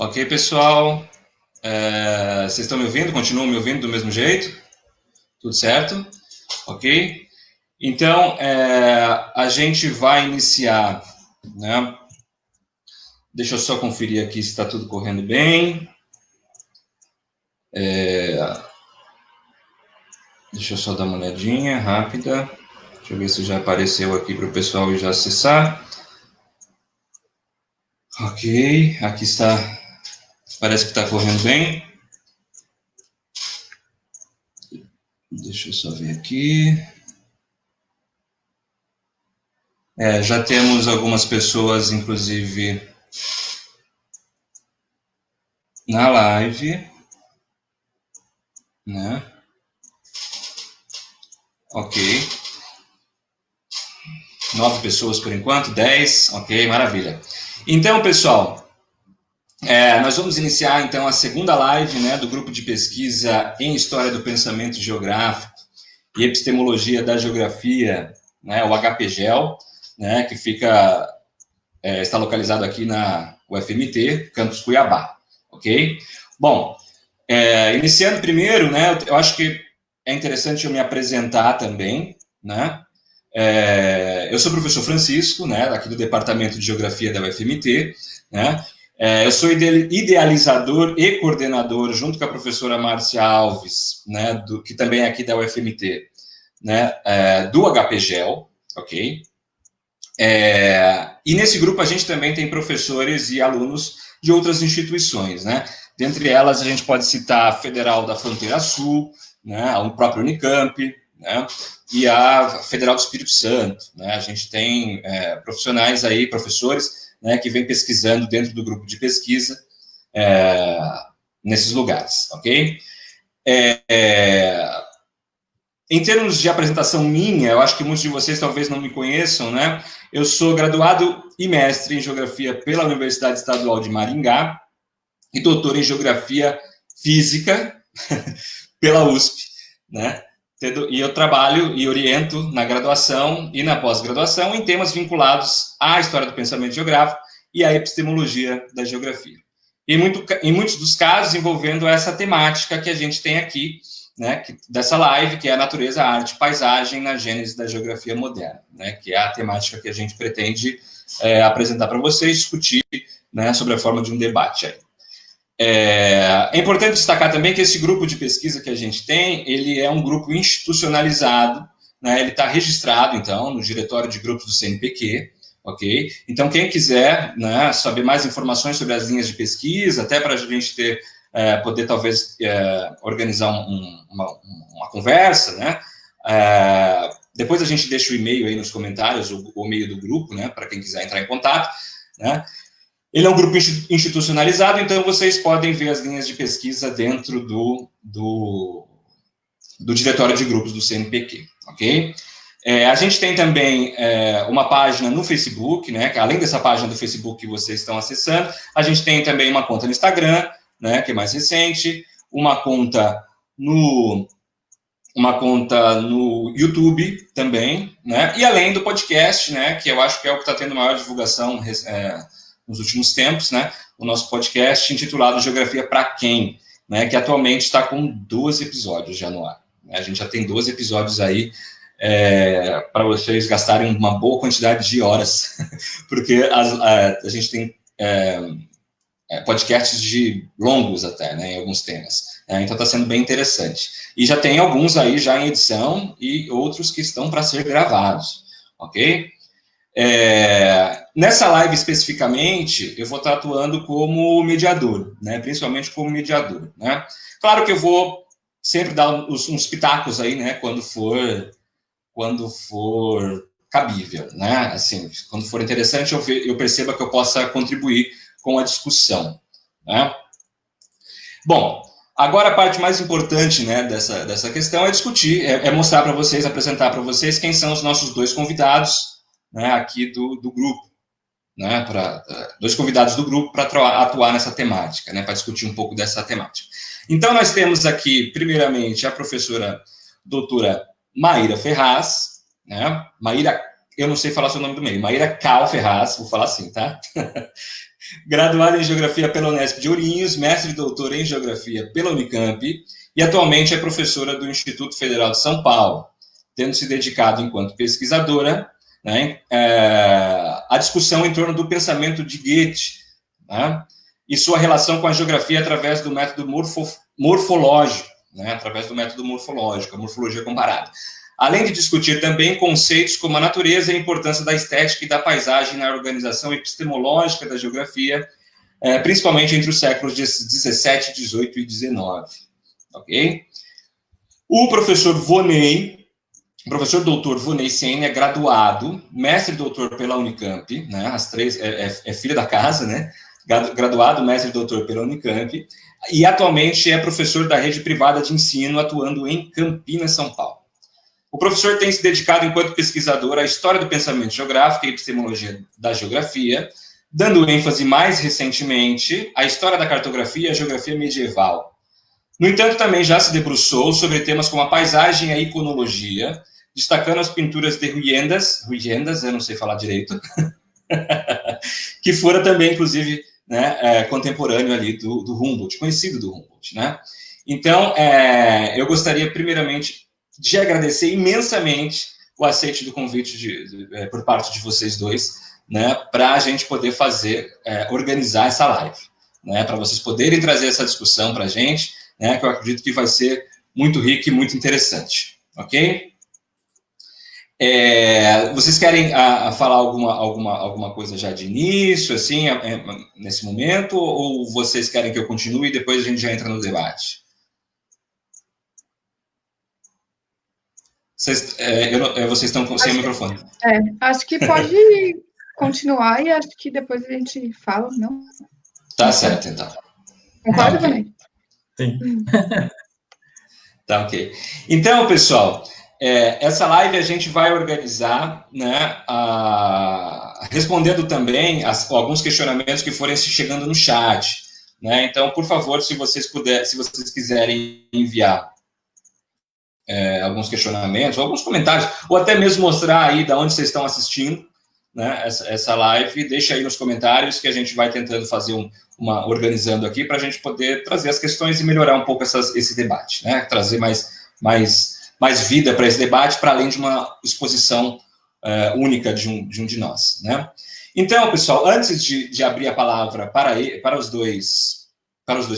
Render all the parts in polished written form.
Ok, pessoal? Vocês estão me ouvindo? Continuam me ouvindo do mesmo jeito? Tudo certo? Ok? Então, a gente vai iniciar, né? Deixa eu só conferir aqui se está tudo correndo bem. Deixa eu só dar uma olhadinha rápida. Deixa eu ver se já apareceu aqui para o pessoal já acessar. Ok, aqui está. Parece que está correndo bem. Deixa eu só ver aqui. Já temos algumas pessoas, inclusive, na live, né? Ok. 9 pessoas por enquanto, 10, ok, maravilha. Então, pessoal, nós vamos iniciar então a segunda live, né, do grupo de pesquisa em História do Pensamento Geográfico e Epistemologia da Geografia, né, o HPGEL, né, que está localizado aqui na UFMT, Campus Cuiabá, ok? Bom, iniciando primeiro, né, eu acho que é interessante eu me apresentar também, né? Eu sou o professor Francisco, né, aqui do Departamento de Geografia da UFMT, né? Eu sou idealizador e coordenador, junto com a professora Márcia Alves, né, que também é aqui da UFMT, né, do HPGEL, ok? E nesse grupo a gente também tem professores e alunos de outras instituições, né? Dentre elas a gente pode citar a Federal da Fronteira Sul, né, o próprio Unicamp, né, e a Federal do Espírito Santo, né? A gente tem profissionais aí, professores, né, que vêm pesquisando dentro do grupo de pesquisa nesses lugares, ok? Em termos de apresentação minha, eu acho que muitos de vocês talvez não me conheçam, né? Eu sou graduado e mestre em Geografia pela Universidade Estadual de Maringá e doutor em Geografia Física pela USP, né? E eu trabalho e oriento na graduação e na pós-graduação em temas vinculados à história do pensamento geográfico e à epistemologia da geografia. E em muitos dos casos envolvendo essa temática que a gente tem aqui, né, dessa live, que é a natureza, a arte, paisagem na gênese da geografia moderna, né, que é a temática que a gente pretende apresentar para vocês, discutir, né, sobre a forma de um debate aí. É importante destacar também que esse grupo de pesquisa que a gente tem, ele é um grupo institucionalizado, né? Ele está registrado, então, no Diretório de Grupos do CNPq, ok? Então, quem quiser, né, saber mais informações sobre as linhas de pesquisa, até para a gente poder, talvez, organizar uma conversa, né? Depois a gente deixa o e-mail aí nos comentários, o e-mail do grupo, né, para quem quiser entrar em contato, né? Ele é um grupo institucionalizado, então vocês podem ver as linhas de pesquisa dentro do Diretório de Grupos do CNPq, ok? A gente tem também uma página no Facebook, né, que além dessa página do Facebook que vocês estão acessando, a gente tem também uma conta no Instagram, né, que é mais recente, uma conta no YouTube também, né, e além do podcast, né, que eu acho que é o que está tendo maior divulgação nos últimos tempos, né, o nosso podcast intitulado Geografia para Quem, né, que atualmente está com 12 episódios já no ar. A gente já tem 12 episódios aí para vocês gastarem uma boa quantidade de horas, porque a gente tem podcasts longos até, né, em alguns temas. Então está sendo bem interessante. E já tem alguns aí já em edição e outros que estão para ser gravados, ok? Nessa live especificamente, eu vou estar atuando como mediador, né? Principalmente como mediador, né? Claro que eu vou sempre dar uns pitacos aí, né? Quando for cabível, né? Assim, quando for interessante, eu perceba que eu possa contribuir com a discussão, né? Bom, agora a parte mais importante, né, dessa questão é discutir, mostrar para vocês, apresentar para vocês quem são os nossos dois convidados, né, aqui do grupo, né, dois convidados do grupo para atuar nessa temática, né, para discutir um pouco dessa temática. Então, nós temos aqui, primeiramente, a professora doutora Maíra Ferraz, né, Maíra eu não sei falar seu nome do meio, Maíra Cal Ferraz, vou falar assim, tá? Graduada em Geografia pela Unesp de Ourinhos, mestre e doutora em Geografia pela Unicamp, e atualmente é professora do Instituto Federal de São Paulo, tendo se dedicado, enquanto pesquisadora, né, à discussão em torno do pensamento de Goethe, né, e sua relação com a geografia através do método morfológico, né, através do método morfológico, a morfologia comparada. Além de discutir também conceitos como a natureza e a importância da estética e da paisagem na organização epistemológica da geografia, principalmente entre os séculos 17, 18 e 19. Ok? O professor doutor Vonei Sen é graduado, mestre e doutor pela Unicamp, né, as três, é filho da casa, né, graduado, mestre e doutor pela Unicamp, e atualmente é professor da rede privada de ensino, atuando em Campinas, São Paulo. O professor tem se dedicado, enquanto pesquisador, à história do pensamento geográfico e epistemologia da geografia, dando ênfase mais recentemente à história da cartografia e à geografia medieval. No entanto, também já se debruçou sobre temas como a paisagem e a iconologia, destacando as pinturas de Ruyendas, eu não sei falar direito, que fora também, inclusive, né, contemporâneo ali do Humboldt, conhecido do Humboldt, né? Então, eu gostaria, primeiramente, de agradecer imensamente o aceite do convite por parte de vocês dois, né, para a gente poder organizar essa live, né, para vocês poderem trazer essa discussão para a gente, né, que eu acredito que vai ser muito rico e muito interessante, ok? Vocês querem falar alguma coisa já de início, assim, nesse momento, ou vocês querem que eu continue e depois a gente já entra no debate? Vocês estão sem o microfone. Acho que pode continuar e acho que depois a gente fala, não? Tá certo, então. Concorda, Vonei? Sim. Tá, ok. Então, pessoal, essa live a gente vai organizar, né, respondendo também alguns questionamentos que forem chegando no chat, né? Então, por favor, se vocês quiserem enviar alguns questionamentos, alguns comentários, ou até mesmo mostrar aí de onde vocês estão assistindo, né, essa live, deixa aí nos comentários que a gente vai tentando fazer organizando aqui para a gente poder trazer as questões e melhorar um pouco esse debate, né, trazer mais vida para esse debate, para além de uma exposição única de um de nós, né. Então, pessoal, antes de abrir a palavra para os dois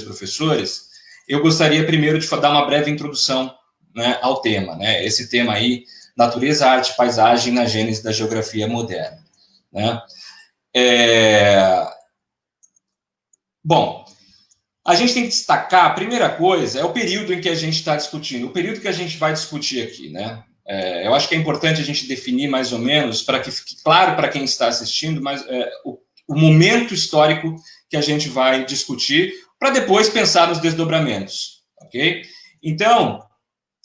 professores, eu gostaria primeiro de dar uma breve introdução, né, ao tema, né, esse tema aí, natureza, arte, paisagem na gênese da geografia moderna, né. Bom, a gente tem que destacar, a primeira coisa, é o período em que a gente está discutindo, o período que a gente vai discutir aqui, né. Eu acho que é importante a gente definir mais ou menos, para que fique claro para quem está assistindo, mas o momento histórico que a gente vai discutir, para depois pensar nos desdobramentos, ok? Então,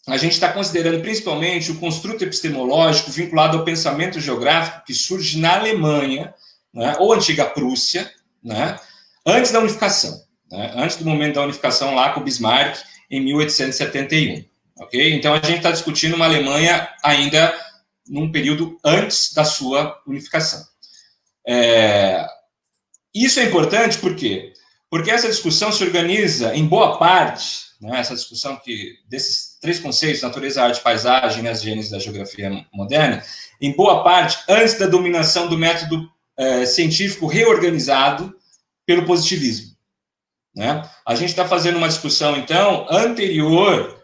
a gente está considerando principalmente o construto epistemológico vinculado ao pensamento geográfico que surge na Alemanha, né, ou antiga Prússia, né, antes da unificação, né, antes do momento da unificação lá com Bismarck, em 1871. Ok? Então, a gente está discutindo uma Alemanha ainda num período antes da sua unificação. Isso é importante por quê? Porque essa discussão se organiza em boa parte, né, essa discussão desses três conceitos, natureza, arte, paisagem, né, as gêneses da geografia moderna, em boa parte antes da dominação do método científico reorganizado pelo positivismo, né? A gente está fazendo uma discussão, então, anterior,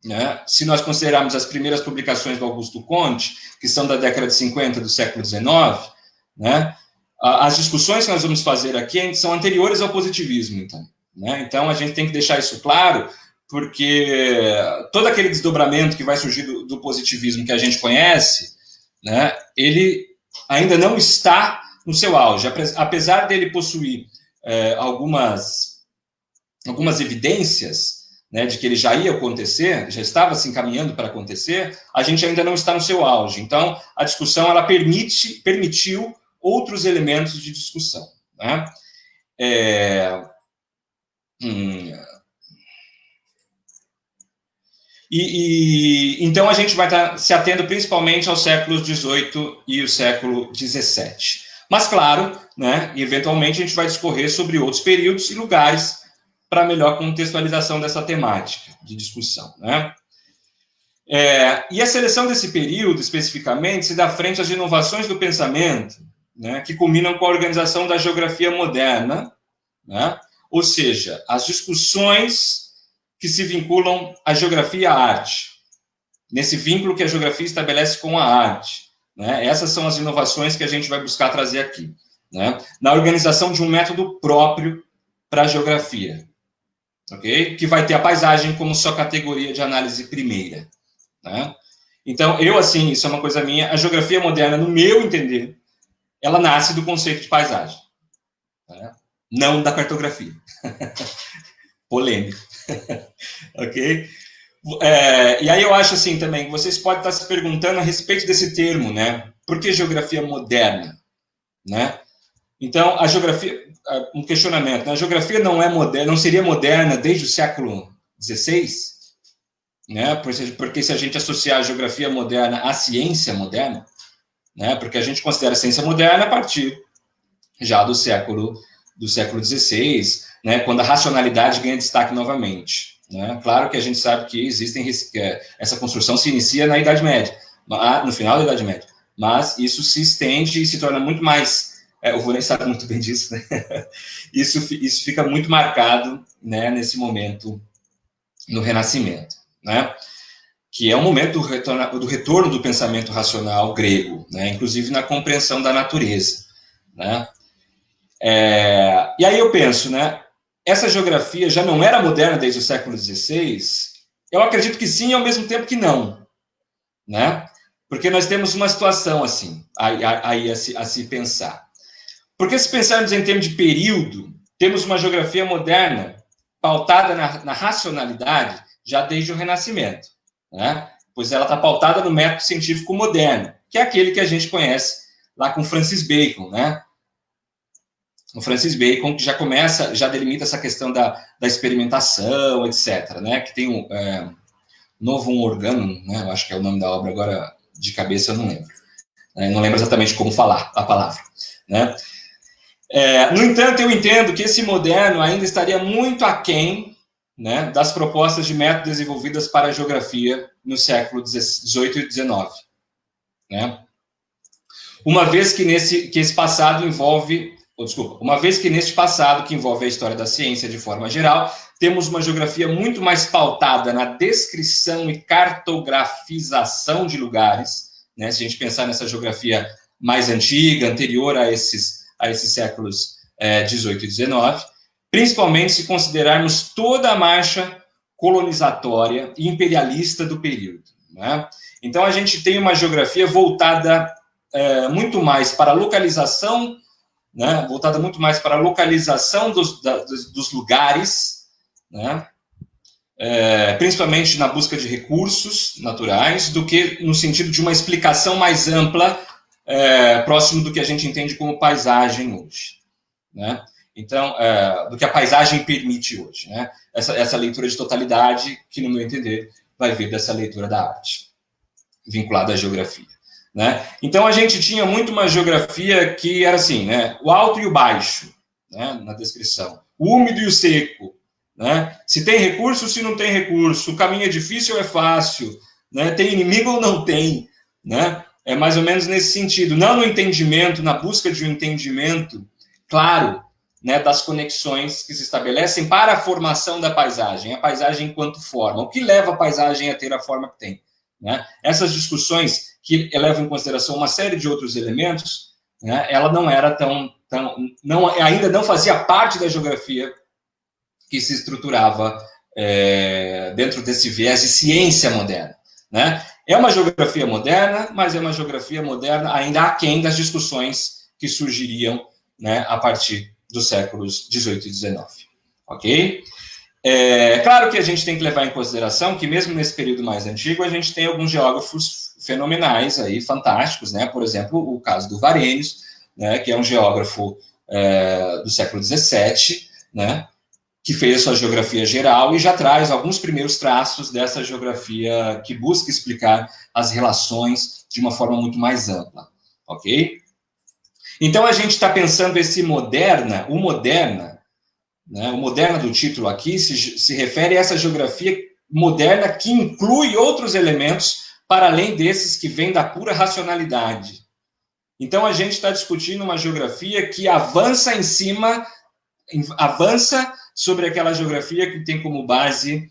né, se nós considerarmos as primeiras publicações do Augusto Comte, que são da década de 50 do século XIX, né, as discussões que nós vamos fazer aqui são anteriores ao positivismo, então. Né? Então, a gente tem que deixar isso claro, porque todo aquele desdobramento que vai surgir do positivismo que a gente conhece, né, ele ainda não está no seu auge. Apesar dele possuir algumas evidências, né, de que ele já ia acontecer, já estava se encaminhando para acontecer, a gente ainda não está no seu auge. Então, a discussão ela permitiu outros elementos de discussão, né? Então, a gente vai estar se atendo principalmente aos séculos XVIII e o século XVII. Mas, claro, né, eventualmente a gente vai discorrer sobre outros períodos e lugares para melhor contextualização dessa temática de discussão, né? E a seleção desse período, especificamente, se dá frente às inovações do pensamento, né, que culminam com a organização da geografia moderna, né? Ou seja, as discussões que se vinculam à geografia e à arte, nesse vínculo que a geografia estabelece com a arte, né? Essas são as inovações que a gente vai buscar trazer aqui, né? Na organização de um método próprio para a geografia, ok? Que vai ter a paisagem como sua categoria de análise primeira, né? Então, assim, isso é uma coisa minha, a geografia moderna, no meu entender, ela nasce do conceito de paisagem, né? Não da cartografia. Polêmico. Ok? E aí eu acho assim também, vocês podem estar se perguntando a respeito desse termo, né? Por que geografia moderna? Né? Então, a geografia, um questionamento, né? A geografia não é moderna, não seria moderna desde o século XVI? Né? Porque se a gente associar a geografia moderna à ciência moderna, né? Porque a gente considera a ciência moderna a partir já do século XVI, né? Quando a racionalidade ganha destaque novamente. Né? Claro que a gente sabe que essa construção se inicia na Idade Média, no final da Idade Média, mas isso se estende e se torna muito mais... o Volney sabe muito bem disso, né? Isso fica muito marcado, né, nesse momento, no Renascimento, né? Que é um momento do retorno do pensamento racional grego, né? Inclusive na compreensão da natureza, né? E aí eu penso, né? Essa geografia já não era moderna desde o século XVI? Eu acredito que sim, ao mesmo tempo que não, né? Porque nós temos uma situação assim, aí a se pensar. Porque se pensarmos em termos de período, temos uma geografia moderna pautada na racionalidade já desde o Renascimento, né? Pois ela está pautada no método científico moderno, que é aquele que a gente conhece lá com Francis Bacon, né? O Francis Bacon, que já delimita essa questão da experimentação, etc., né? Que tem um Novum Organum, né? Eu acho que é o nome da obra, agora de cabeça eu não lembro. Não lembro exatamente como falar a palavra, né? No entanto, eu entendo que esse moderno ainda estaria muito aquém, né, das propostas de método desenvolvidas para a geografia no século XVIII e XIX, né? Uma vez que neste passado que envolve a história da ciência de forma geral, temos uma geografia muito mais pautada na descrição e cartografização de lugares, né? Se a gente pensar nessa geografia mais antiga, anterior a esses séculos XVIII e XIX, principalmente se considerarmos toda a marcha colonizatória e imperialista do período, né? Então, a gente tem uma geografia voltada muito mais para a localização, né? Voltada muito mais para a localização dos lugares, né? Principalmente na busca de recursos naturais, do que no sentido de uma explicação mais ampla, próximo do que a gente entende como paisagem hoje, né? Então, do que a paisagem permite hoje, né? Essa leitura de totalidade, que no meu entender vai vir dessa leitura da arte, vinculada à geografia, né? Então, a gente tinha muito uma geografia que era assim, né? O alto e o baixo, né? Na descrição. O úmido e o seco, né? Se tem recurso, se não tem recurso. O caminho é difícil ou é fácil, né? Tem inimigo ou não tem, né? É mais ou menos nesse sentido. Não no entendimento, na busca de um entendimento claro, né, das conexões que se estabelecem para a formação da paisagem, a paisagem enquanto forma. O que leva a paisagem a ter a forma que tem, né? Essas discussões que levam em consideração uma série de outros elementos, né, ela não era ainda não fazia parte da geografia que se estruturava dentro desse viés de ciência moderna, né? É uma geografia moderna, mas é uma geografia moderna ainda aquém das discussões que surgiriam, né, a partir dos séculos XVIII e XIX, ok? Claro que a gente tem que levar em consideração que mesmo nesse período mais antigo a gente tem alguns geógrafos fenomenais aí, fantásticos, né? Por exemplo, o caso do Varenius, né, que é um geógrafo do século XVII, né? que fez a sua geografia geral e já traz alguns primeiros traços dessa geografia que busca explicar as relações de uma forma muito mais ampla, ok? Então, a gente está pensando esse moderna, né, o moderna do título aqui se refere a essa geografia moderna que inclui outros elementos para além desses que vêm da pura racionalidade. Então, a gente está discutindo uma geografia que avança sobre aquela geografia que tem como base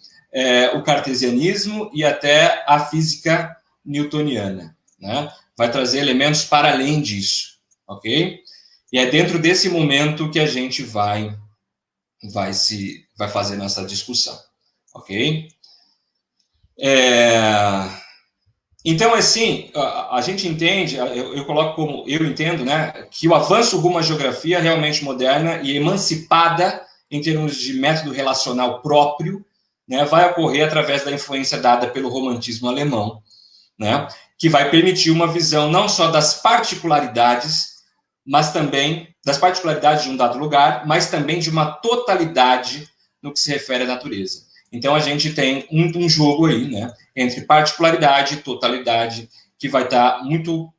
o cartesianismo e até a física newtoniana, né? Vai trazer elementos para além disso, ok? E é dentro desse momento que a gente vai fazer nossa discussão, ok? Então, assim, a gente entende, eu coloco como, eu entendo, né, que o avanço rumo à geografia realmente moderna e emancipada em termos de método relacional próprio, né, vai ocorrer através da influência dada pelo romantismo alemão, né, que vai permitir uma visão não só das particularidades, mas também das particularidades de um dado lugar, mas também de uma totalidade no que se refere à natureza. Então, a gente tem um jogo aí, né, entre particularidade e totalidade, que vai estar muito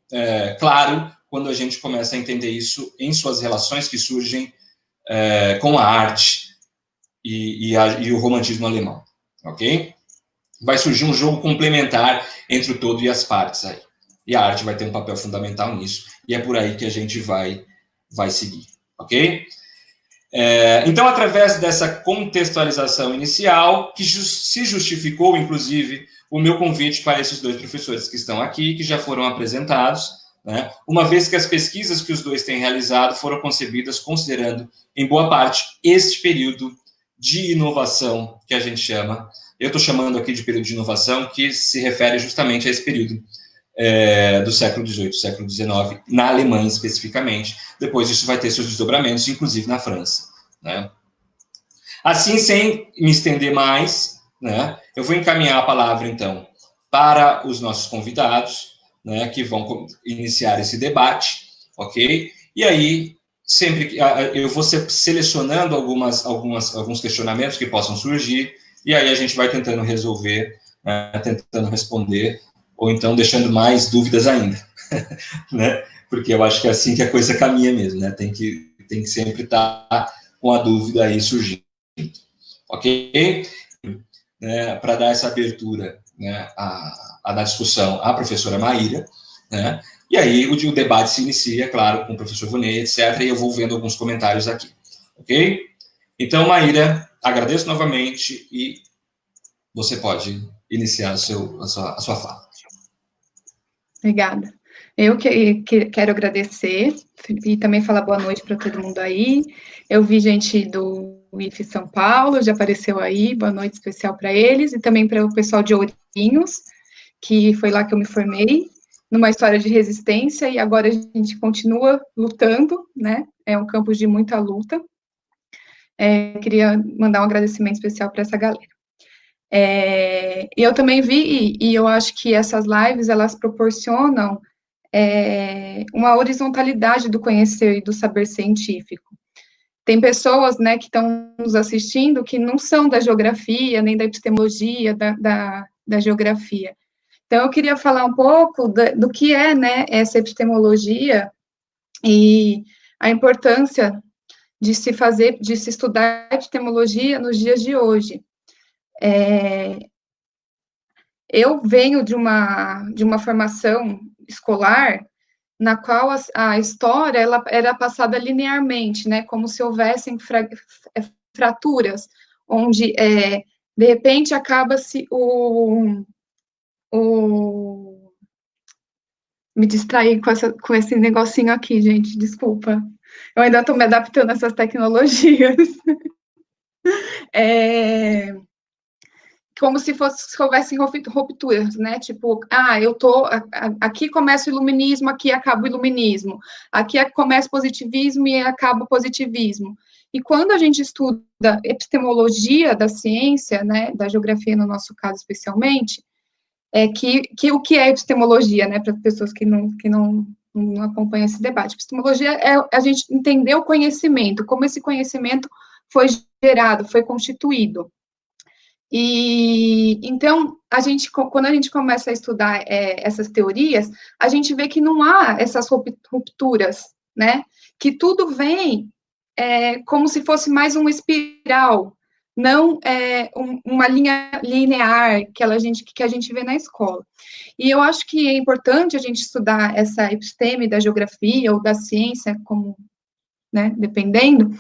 claro quando a gente começa a entender isso em suas relações que surgem com a arte e o romantismo alemão, ok? Vai surgir um jogo complementar entre o todo e as partes aí. E a arte vai ter um papel fundamental nisso, e é por aí que a gente vai seguir, ok? Então, através dessa contextualização inicial, que se justificou, inclusive, o meu convite para esses dois professores que estão aqui, que já foram apresentados, né, uma vez que as pesquisas que os dois têm realizado foram concebidas considerando, em boa parte, este período de inovação que a gente chama. Eu estou chamando aqui de período de inovação, que se refere justamente a esse período do século XVIII, século XIX, na Alemanha especificamente. Depois isso vai ter seus desdobramentos, inclusive na França, né? Assim, sem me estender mais, né, eu vou encaminhar a palavra, então, para os nossos convidados, né, que vão iniciar esse debate, ok? E aí, sempre eu vou selecionando alguns questionamentos que possam surgir, e aí a gente vai tentando resolver, né, tentando responder, ou então deixando mais dúvidas ainda, né? Porque eu acho que é assim que a coisa caminha mesmo, né? Tem que sempre estar com a dúvida aí surgindo, ok? Para dar essa abertura, né, na discussão, a professora Maíra, né? E aí o debate se inicia, claro, com o professor Vonei, etc., e eu vou vendo alguns comentários aqui, ok? Então, Maíra, agradeço novamente e você pode iniciar a sua fala. Obrigada. Eu quero agradecer e também falar boa noite para todo mundo aí. Eu vi gente do IF São Paulo, já apareceu aí, boa noite especial para eles, e também para o pessoal de Ourinhos, que foi lá que eu me formei, numa história de resistência, e agora a gente continua lutando, né? É um campo de muita luta. Queria mandar um agradecimento especial para essa galera. Eu também vi, e eu acho que essas lives, elas proporcionam uma horizontalidade do conhecer e do saber científico. Tem pessoas, né, que estão nos assistindo que não são da geografia, nem da epistemologia, da geografia. Então, eu queria falar um pouco do que é, né, essa epistemologia e a importância de se estudar epistemologia nos dias de hoje. Eu venho de uma formação escolar na qual a história ela era passada linearmente, né, como se houvessem fraturas, onde, de repente, acaba-se Me distraí com esse negocinho aqui, gente, desculpa. Eu ainda estou me adaptando a essas tecnologias. Como se houvessem rupturas, né? Tipo, aqui começa o iluminismo, aqui acaba o iluminismo. Aqui começa o positivismo e acaba o positivismo. E quando a gente estuda epistemologia da ciência, né, da geografia no nosso caso especialmente, o que é epistemologia, né, para as pessoas que não acompanham esse debate. Epistemologia é a gente entender o conhecimento, como esse conhecimento foi gerado, foi constituído. E então, quando a gente começa a estudar essas teorias, a gente vê que não há essas rupturas, né? Que tudo vem como se fosse mais uma espiral, não uma linha linear que a gente vê na escola. E eu acho que é importante a gente estudar essa episteme da geografia ou da ciência, como, né, dependendo,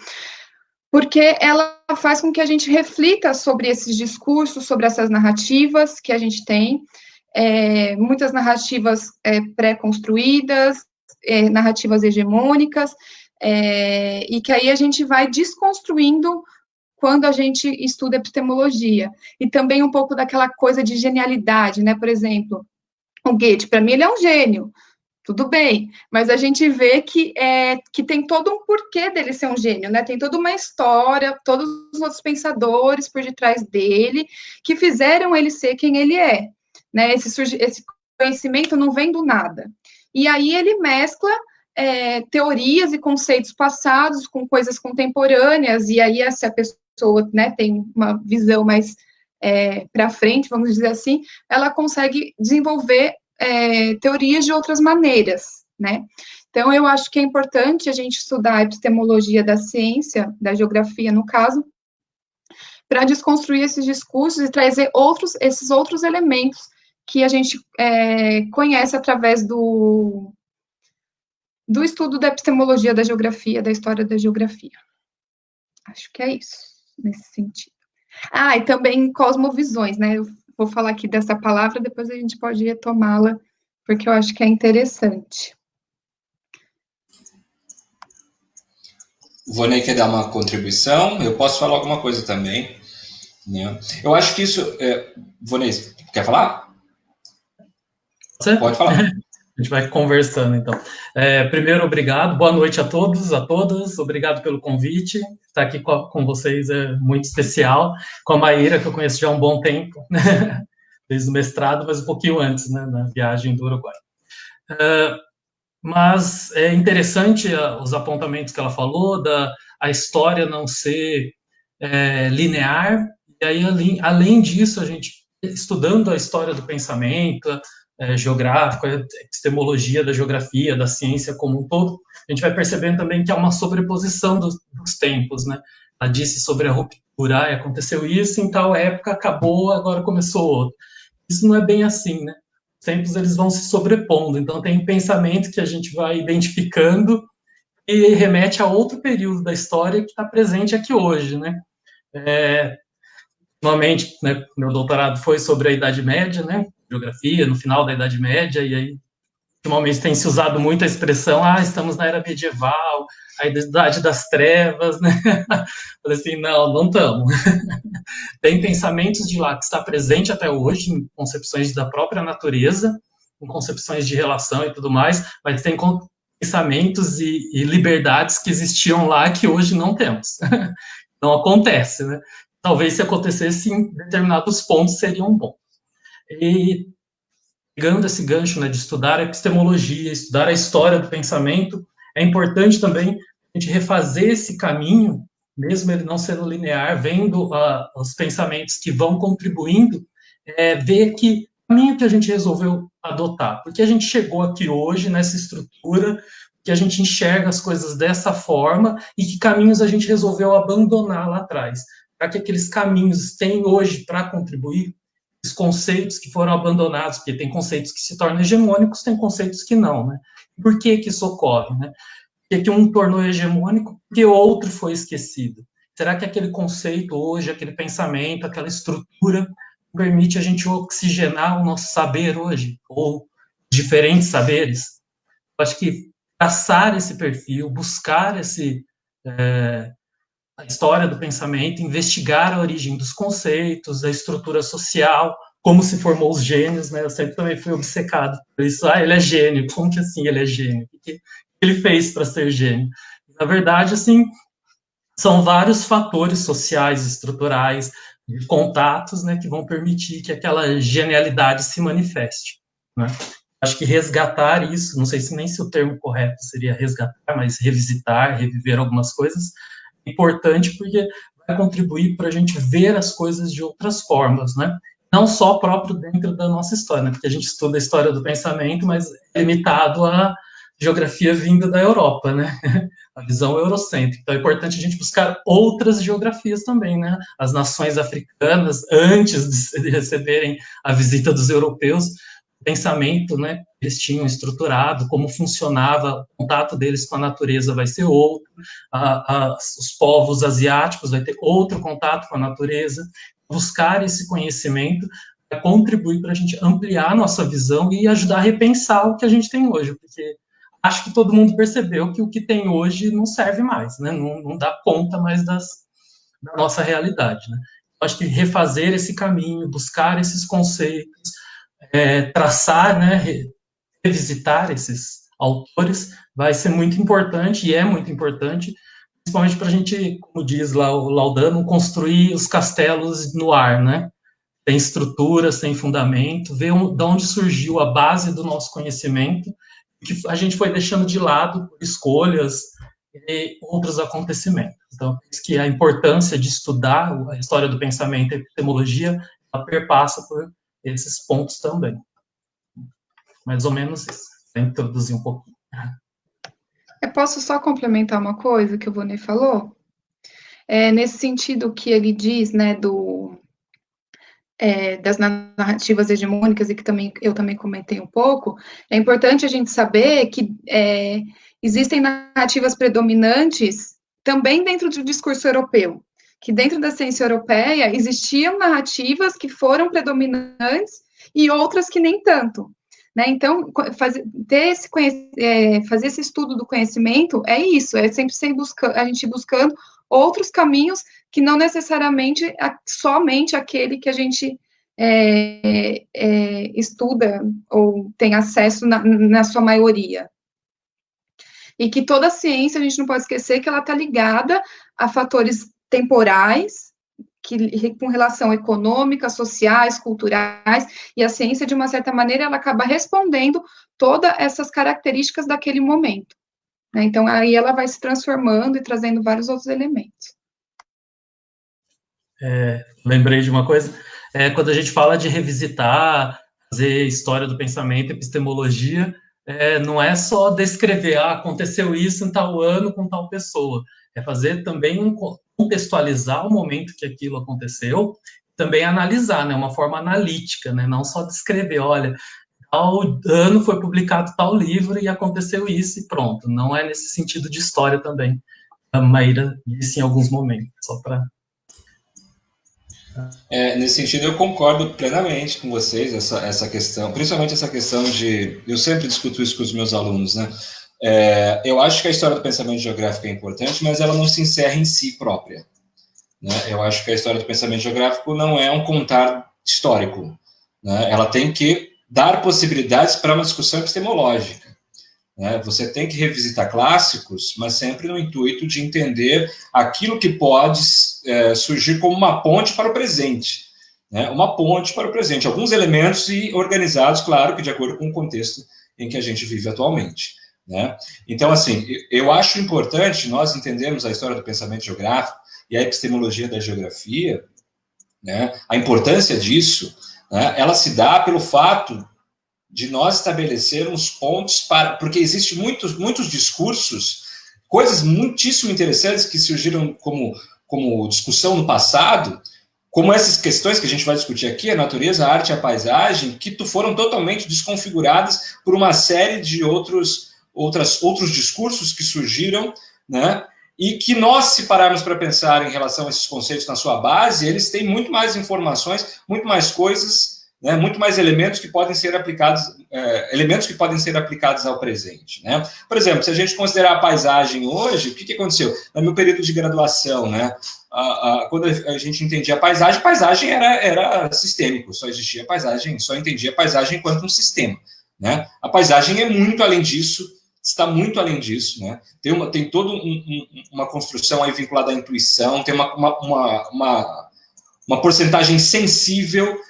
porque ela faz com que a gente reflita sobre esses discursos, sobre essas narrativas que a gente tem, muitas narrativas pré-construídas, narrativas hegemônicas, e que aí a gente vai desconstruindo quando a gente estuda epistemologia. E também um pouco daquela coisa de genialidade, né? Por exemplo, o Goethe, para mim, ele é um gênio. Tudo bem, mas a gente vê que tem todo um porquê dele ser um gênio, né? Tem toda uma história, todos os outros pensadores por detrás dele que fizeram ele ser quem ele é, né? Esse conhecimento não vem do nada. E aí ele mescla teorias e conceitos passados com coisas contemporâneas, e aí se a pessoa, né, tem uma visão mais para frente, vamos dizer assim, ela consegue desenvolver teorias de outras maneiras, né? Então, eu acho que é importante a gente estudar a epistemologia da ciência, da geografia, no caso, para desconstruir esses discursos e trazer esses outros elementos que a gente conhece através do estudo da epistemologia da geografia, da história da geografia. Acho que é isso, nesse sentido. Ah, e também cosmovisões, né? Eu vou falar aqui dessa palavra, depois a gente pode retomá-la, porque eu acho que é interessante. O Vonei quer dar uma contribuição? Eu posso falar alguma coisa também, né? Eu acho que isso... Vonei, quer falar? Você? Pode falar. A gente vai conversando, então. Primeiro, obrigado. Boa noite a todos, a todas. Obrigado pelo convite. Estar aqui com vocês é muito especial. Com a Maíra, que eu conheço já há um bom tempo, né? Desde o mestrado, mas um pouquinho antes, né? Na viagem do Uruguai. Mas é interessante os apontamentos que ela falou, a história não ser linear. E aí, além disso, a gente, estudando a história do pensamento, geográfico, a epistemologia da geografia, da ciência como um todo, a gente vai percebendo também que há uma sobreposição dos tempos, né? Ela disse sobre a ruptura, aconteceu isso, em tal época acabou, agora começou outro. Isso não é bem assim, né? Os tempos eles vão se sobrepondo, então tem pensamento que a gente vai identificando e remete a outro período da história que está presente aqui hoje, né? Normalmente, né, meu doutorado foi sobre a Idade Média, né? Geografia, no final da Idade Média, e aí, ultimamente, tem se usado muito a expressão, estamos na Era Medieval, a Idade das Trevas, né? Falei assim, não estamos. Tem pensamentos de lá que está presente até hoje, em concepções da própria natureza, em concepções de relação e tudo mais, mas tem pensamentos e liberdades que existiam lá que hoje não temos. Não acontece, né? Talvez se acontecesse em determinados pontos seriam bons. E pegando esse gancho, né, de estudar a epistemologia, estudar a história do pensamento, é importante também a gente refazer esse caminho, mesmo ele não sendo linear, vendo os pensamentos que vão contribuindo, ver que caminho que a gente resolveu adotar, porque a gente chegou aqui hoje nessa estrutura, que a gente enxerga as coisas dessa forma e que caminhos a gente resolveu abandonar lá atrás, para que aqueles caminhos têm hoje para contribuir, os conceitos que foram abandonados, porque tem conceitos que se tornam hegemônicos, tem conceitos que não, né? Por que isso ocorre, né? Por que um tornou hegemônico? Porque outro foi esquecido. Será que aquele conceito hoje, aquele pensamento, aquela estrutura permite a gente oxigenar o nosso saber hoje? Ou diferentes saberes? Eu acho que traçar esse perfil, buscar a história do pensamento, investigar a origem dos conceitos, da estrutura social, como se formou os gênios, né? Eu sempre também fui obcecado por isso. Ele é gênio. Como que assim ele é gênio? O que ele fez para ser gênio? Na verdade, assim, são vários fatores sociais, estruturais, contatos, né, que vão permitir que aquela genialidade se manifeste, né? Acho que resgatar isso, não sei se nem se o termo correto seria resgatar, mas revisitar, reviver algumas coisas, importante porque vai contribuir para a gente ver as coisas de outras formas, né? Não só próprio dentro da nossa história, né? Porque a gente estuda a história do pensamento, mas é limitado à geografia vinda da Europa, né? A visão eurocêntrica. Então é importante a gente buscar outras geografias também, né? As nações africanas, antes de receberem a visita dos europeus, o pensamento, né, eles tinham estruturado, como funcionava, o contato deles com a natureza vai ser outro, os povos asiáticos vai ter outro contato com a natureza. Buscar esse conhecimento vai contribuir para a gente ampliar a nossa visão e ajudar a repensar o que a gente tem hoje, porque acho que todo mundo percebeu que o que tem hoje não serve mais, né? Não dá conta mais da nossa realidade, né? Acho que refazer esse caminho, buscar esses conceitos, traçar, né, revisitar esses autores, vai ser muito importante, e é muito importante, principalmente para a gente, como diz lá o Laudano, construir os castelos no ar, né? Tem estruturas, tem fundamento, ver de onde surgiu a base do nosso conhecimento, que a gente foi deixando de lado por escolhas e outros acontecimentos. Então, que a importância de estudar a história do pensamento e a epistemologia, ela perpassa por esses pontos também. Mais ou menos isso, para introduzir um pouquinho. Eu posso só complementar uma coisa que o Vonei falou? Nesse sentido que ele diz, né, das narrativas hegemônicas, e que eu também comentei um pouco, é importante a gente saber que existem narrativas predominantes também dentro do discurso europeu, que dentro da ciência europeia existiam narrativas que foram predominantes e outras que nem tanto. Né? Então, fazer esse estudo do conhecimento é isso, é sempre a gente buscando outros caminhos que não necessariamente somente aquele que a gente estuda ou tem acesso na sua maioria. E que toda a ciência, a gente não pode esquecer que ela está ligada a fatores temporais, com relação econômica, sociais, culturais, e a ciência, de uma certa maneira, ela acaba respondendo todas essas características daquele momento. Né? Então, aí ela vai se transformando e trazendo vários outros elementos. Lembrei de uma coisa, quando a gente fala de revisitar, fazer história do pensamento, epistemologia, não é só descrever, aconteceu isso em tal ano com tal pessoa, é fazer também contextualizar o momento que aquilo aconteceu, também analisar, né, uma forma analítica, né, não só descrever, olha, tal ano foi publicado tal livro e aconteceu isso e pronto, não é nesse sentido de história também, a Maíra disse em alguns momentos, só para... Nesse sentido, eu concordo plenamente com vocês, essa questão, principalmente essa questão de... Eu sempre discuto isso com os meus alunos, né? Eu acho que a história do pensamento geográfico é importante, mas ela não se encerra em si própria. Né? Eu acho que a história do pensamento geográfico não é um contar histórico. Né? Ela tem que dar possibilidades para uma discussão epistemológica. Né? Você tem que revisitar clássicos, mas sempre no intuito de entender aquilo que pode surgir como uma ponte para o presente. Né? Uma ponte para o presente. Alguns elementos organizados, claro, que de acordo com o contexto em que a gente vive atualmente. Né? Então, assim, eu acho importante nós entendermos a história do pensamento geográfico e a epistemologia da geografia, né? A importância disso, né? Ela se dá pelo fato de nós estabelecermos pontos porque existem muitos discursos, coisas muitíssimo interessantes que surgiram como discussão no passado, como essas questões que a gente vai discutir aqui, a natureza, a arte e a paisagem, que foram totalmente desconfiguradas por uma série de outros discursos que surgiram, né? E que nós, se pararmos para pensar em relação a esses conceitos na sua base, eles têm muito mais informações, muito mais coisas, né, muito mais elementos que podem ser aplicados, ao presente. Né? Por exemplo, se a gente considerar a paisagem hoje, o que aconteceu? No meu período de graduação, né, quando a gente entendia a paisagem era sistêmico, só existia a paisagem, só entendia a paisagem enquanto um sistema. Né? A paisagem é muito além disso, está muito além disso, né? Tem toda uma construção aí vinculada à intuição, tem uma porcentagem sensível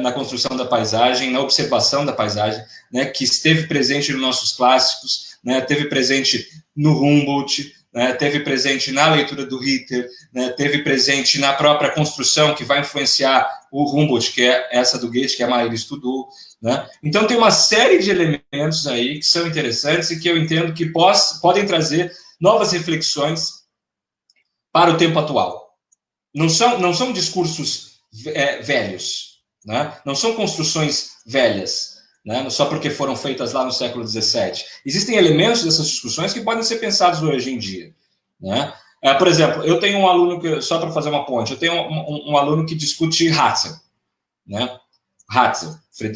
na construção da paisagem, na observação da paisagem, né? Que esteve presente nos nossos clássicos, né? Esteve presente no Humboldt, né, teve presente na leitura do Ritter, né, teve presente na própria construção, que vai influenciar o Humboldt, que é essa do Goethe, que a Maíra estudou, né? Então, tem uma série de elementos aí que são interessantes e que eu entendo que podem trazer novas reflexões para o tempo atual. Não são discursos velhos, né? Não são construções velhas, né? Só porque foram feitas lá no século XVII. Existem elementos dessas discussões que podem ser pensados hoje em dia, né? Por exemplo, eu tenho um aluno, só para fazer uma ponte, eu tenho um aluno que discute Ratzel, né?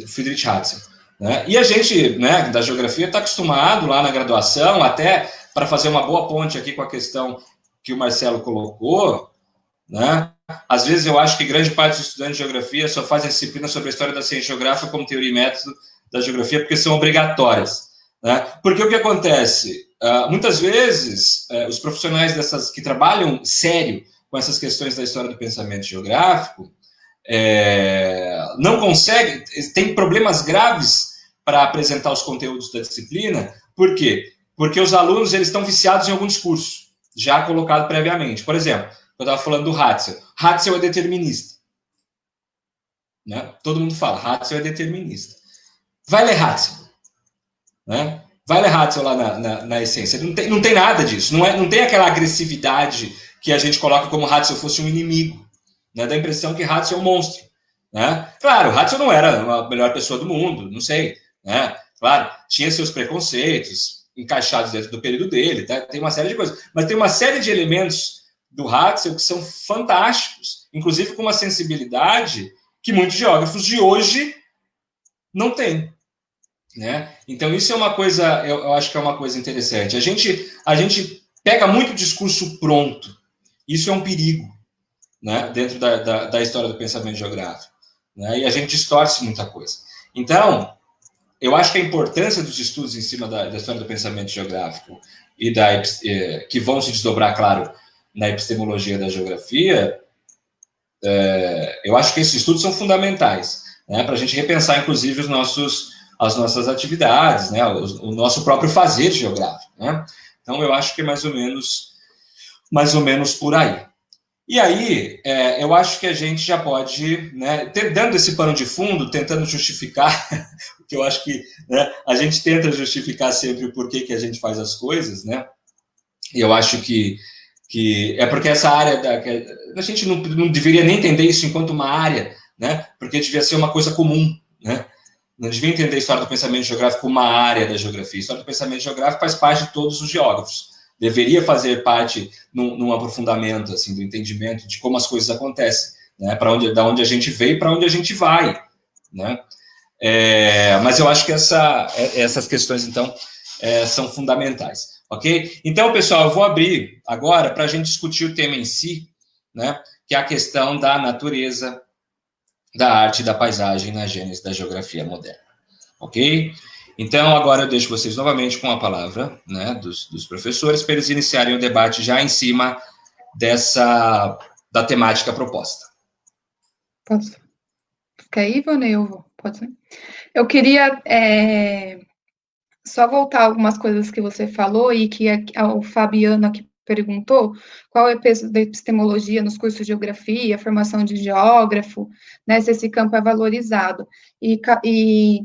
Friedrich Ratzel, né? E a gente, né, da geografia está acostumado lá na graduação, até para fazer uma boa ponte aqui com a questão que o Marcelo colocou, né? Às vezes eu acho que grande parte dos estudantes de geografia só fazem disciplina sobre a história da ciência geográfica como teoria e método da geografia porque são obrigatórias, né? Porque o que acontece? Muitas vezes, os profissionais que trabalham sério com essas questões da história do pensamento geográfico não conseguem, tem problemas graves para apresentar os conteúdos da disciplina. Por quê? Porque os alunos eles estão viciados em algum discurso, já colocado previamente. Por exemplo, eu estava falando do Ratzel. Ratzel é determinista, né? Todo mundo fala, Ratzel é determinista. Vai ler Ratzel, né? Vai ler Ratzel lá na essência. Não tem nada disso. Não tem aquela agressividade que a gente coloca como Ratzel fosse um inimigo, né? Dá a impressão que Ratzel é um monstro, né? Claro, Ratzel não era a melhor pessoa do mundo, não sei, né? Claro, tinha seus preconceitos encaixados dentro do período dele, tá? Tem uma série de coisas. Mas tem uma série de elementos do Ratzel que são fantásticos, inclusive com uma sensibilidade que muitos geógrafos de hoje não têm, né? Então isso é uma coisa, eu acho que é uma coisa interessante. A gente pega muito discurso pronto, isso é um perigo, né? Dentro da história do pensamento geográfico, né? E a gente distorce muita coisa. Então, eu acho que a importância dos estudos em cima da história do pensamento geográfico e que vão se desdobrar, claro, na epistemologia da geografia, eu acho que esses estudos são fundamentais, né, para a gente repensar, inclusive, as nossas atividades, né, o nosso próprio fazer geográfico, né? Então, eu acho que é mais ou menos por aí. E aí, eu acho que a gente já pode, né, dando esse pano de fundo, tentando justificar, que eu acho que, né, a gente tenta justificar sempre o porquê que a gente faz as coisas, né? E eu acho que é porque essa área a gente não deveria nem entender isso enquanto uma área, né? Porque devia ser uma coisa comum, né? Não devia entender a história do pensamento geográfico como uma área da geografia. A história do pensamento geográfico faz parte de todos os geógrafos. Deveria fazer parte num aprofundamento assim do entendimento de como as coisas acontecem, né? Da onde a gente veio e para onde a gente vai, né? Mas eu acho que essas questões então são fundamentais. Ok? Então, pessoal, eu vou abrir agora para a gente discutir o tema em si, né? Que é a questão da natureza, da arte e da paisagem na gênese da geografia moderna. Ok? Então, agora eu deixo vocês novamente com a palavra, né, dos professores para eles iniciarem o debate já em cima da temática proposta. Posso? Quer ir, Ivone? Eu vou. Pode ser? Eu queria só voltar algumas coisas que você falou e que o Fabiano aqui perguntou, qual é o peso da epistemologia nos cursos de geografia, formação de geógrafo, né, se esse campo é valorizado. E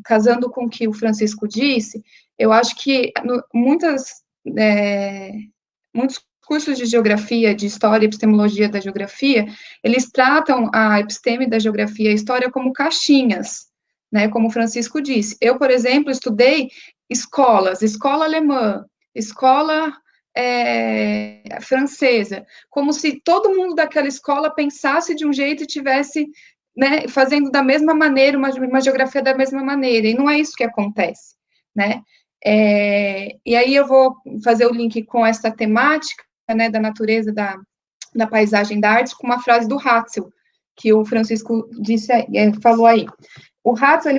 casando com o que o Francisco disse, eu acho que muitos cursos de geografia, de história e epistemologia da geografia, eles tratam a episteme da geografia e a história como caixinhas, né, como o Francisco disse. Eu, por exemplo, estudei escola alemã, escola francesa, como se todo mundo daquela escola pensasse de um jeito e tivesse, né, fazendo da mesma maneira, uma geografia da mesma maneira, e não é isso que acontece, né? E aí eu vou fazer o link com essa temática, né, da natureza, da paisagem, da arte, com uma frase do Ratzel, que o Francisco falou aí. O Ratzel,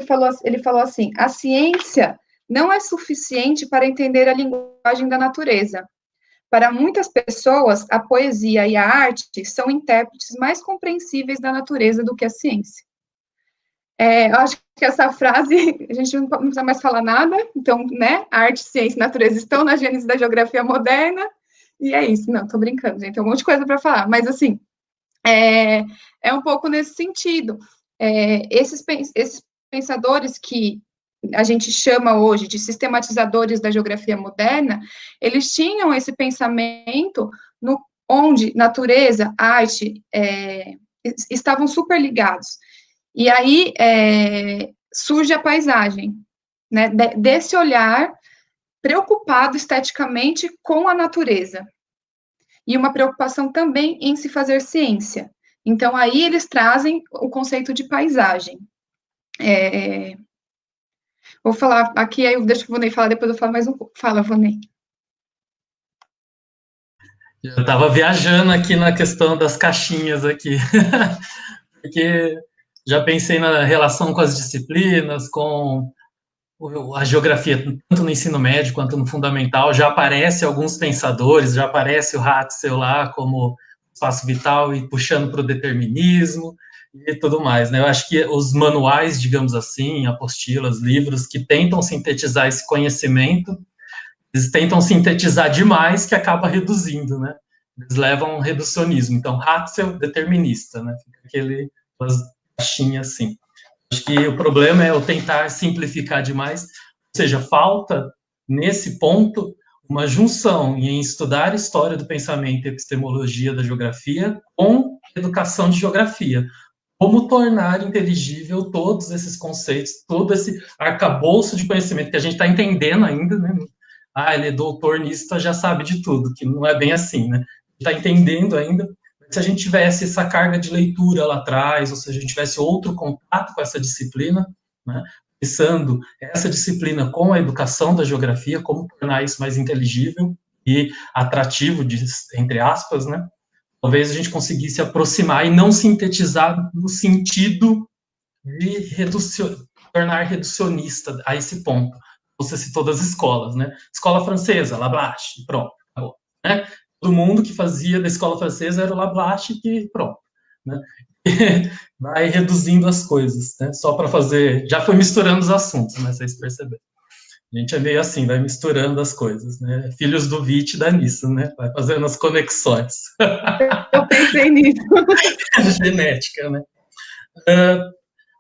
ele falou assim, a ciência não é suficiente para entender a linguagem da natureza. Para muitas pessoas, a poesia e a arte são intérpretes mais compreensíveis da natureza do que a ciência. Eu acho que essa frase, a gente não precisa mais falar nada, então, né, arte, ciência e natureza estão na gênese da geografia moderna, E é isso. Não, tô brincando, gente. Tem um monte de coisa para falar. Mas, assim, é um pouco nesse sentido. Esses pensadores que a gente chama hoje de sistematizadores da geografia moderna, eles tinham esse pensamento onde natureza, arte, estavam super ligados. E aí surge a paisagem, né, desse olhar preocupado esteticamente com a natureza. E uma preocupação também em se fazer ciência. Então, aí eles trazem o conceito de paisagem. Vou falar aqui, aí eu deixo o Vonei falar, depois eu falo mais um pouco. Fala, Vonei. Eu estava viajando aqui na questão das caixinhas aqui, porque já pensei na relação com as disciplinas, com a geografia, tanto no ensino médio quanto no fundamental, já aparece alguns pensadores, já aparece o Hatzel lá como espaço vital e puxando para o determinismo e tudo mais, né? Eu acho que os manuais, digamos assim, apostilas, livros que tentam sintetizar esse conhecimento, eles tentam sintetizar demais que acaba reduzindo, né? Eles levam ao reducionismo. Então, Hatzel, determinista, né? Fica aquele caixinha assim. Acho que o problema é eu tentar simplificar demais, ou seja, falta, nesse ponto, uma junção em estudar história do pensamento e epistemologia da geografia com educação de geografia. Como tornar inteligível todos esses conceitos, todo esse arcabouço de conhecimento que a gente está entendendo ainda, né? Ele é doutor nisso, já sabe de tudo, que não é bem assim, né? Está entendendo ainda. Se a gente tivesse essa carga de leitura lá atrás, ou se a gente tivesse outro contato com essa disciplina, né, pensando essa disciplina com a educação da geografia, como tornar isso mais inteligível e atrativo, entre aspas, né, talvez a gente conseguisse aproximar e não sintetizar no sentido de tornar reducionista a esse ponto. Você citou das escolas, né? Escola francesa, Lablache, pronto, acabou, né? Todo mundo que fazia da escola francesa era o Lablache e pronto, né? Vai reduzindo as coisas, né? Só para fazer... Já foi misturando os assuntos, né? Vocês perceberam. A gente é meio assim, vai misturando as coisas, né? Filhos do Witt dá nisso, né? Vai fazendo as conexões. Eu pensei nisso. Genética, né?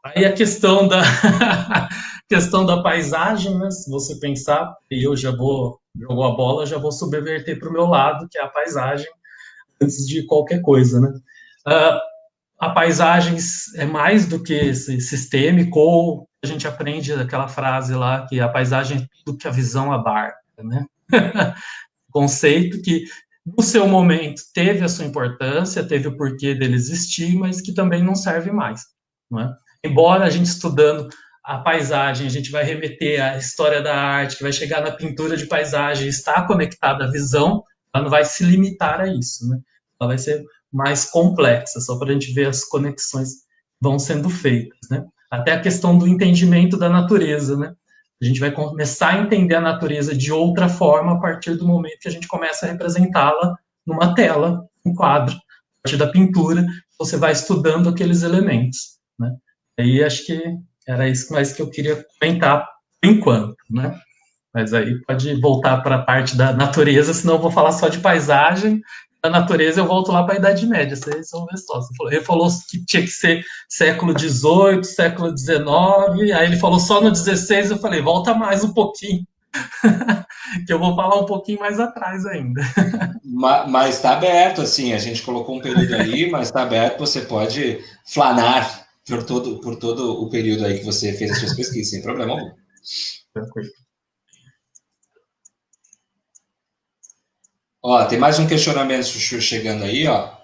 Aí a questão da paisagem, né? Se você pensar, e eu já jogou a bola, já vou subverter para o meu lado, que é a paisagem, antes de qualquer coisa, né? A paisagem é mais do que esse sistêmico, ou a gente aprende aquela frase lá, que a paisagem é tudo que a visão abarca, né? Conceito que, no seu momento, teve a sua importância, teve o porquê dele existir, mas que também não serve mais, não é? Embora a gente estudando a paisagem, a gente vai remeter à história da arte, que vai chegar na pintura de paisagem, está conectada à visão, ela não vai se limitar a isso, né? Ela vai ser mais complexa, só para a gente ver as conexões que vão sendo feitas, né? Até a questão do entendimento da natureza, né? A gente vai começar a entender a natureza de outra forma a partir do momento que a gente começa a representá-la numa tela, um quadro, a partir da pintura, você vai estudando aqueles elementos, né? Aí acho que era isso mais que eu queria comentar por enquanto, né? Mas aí pode voltar para a parte da natureza, senão eu vou falar só de paisagem. Da natureza eu volto lá para a Idade Média, vocês vão ver só. Ele falou que tinha que ser século XVIII, século XIX, aí ele falou só no XVI, eu falei, volta mais um pouquinho, que eu vou falar um pouquinho mais atrás ainda. Mas está aberto, assim, a gente colocou um período aí, mas está aberto, você pode flanar por todo o período aí que você fez as suas pesquisas, sem problema algum. Ó, tem mais um questionamento chegando aí, ó.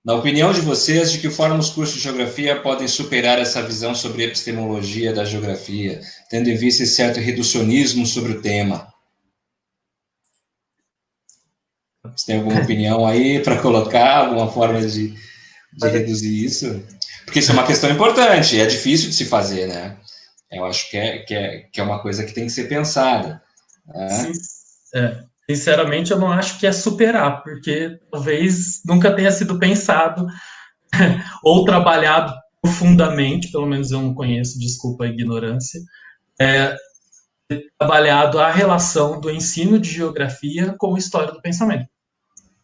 Na opinião de vocês, de que forma os cursos de geografia podem superar essa visão sobre a epistemologia da geografia, tendo em vista esse certo reducionismo sobre o tema? Você tem alguma opinião aí para colocar, alguma forma de reduzir isso? Porque isso é uma questão importante, é difícil de se fazer, né? Eu acho que é uma coisa que tem que ser pensada. Né? Sinceramente, eu não acho que é superar, porque talvez nunca tenha sido pensado ou trabalhado profundamente, pelo menos eu não conheço, desculpa a ignorância, trabalhado a relação do ensino de geografia com história do pensamento.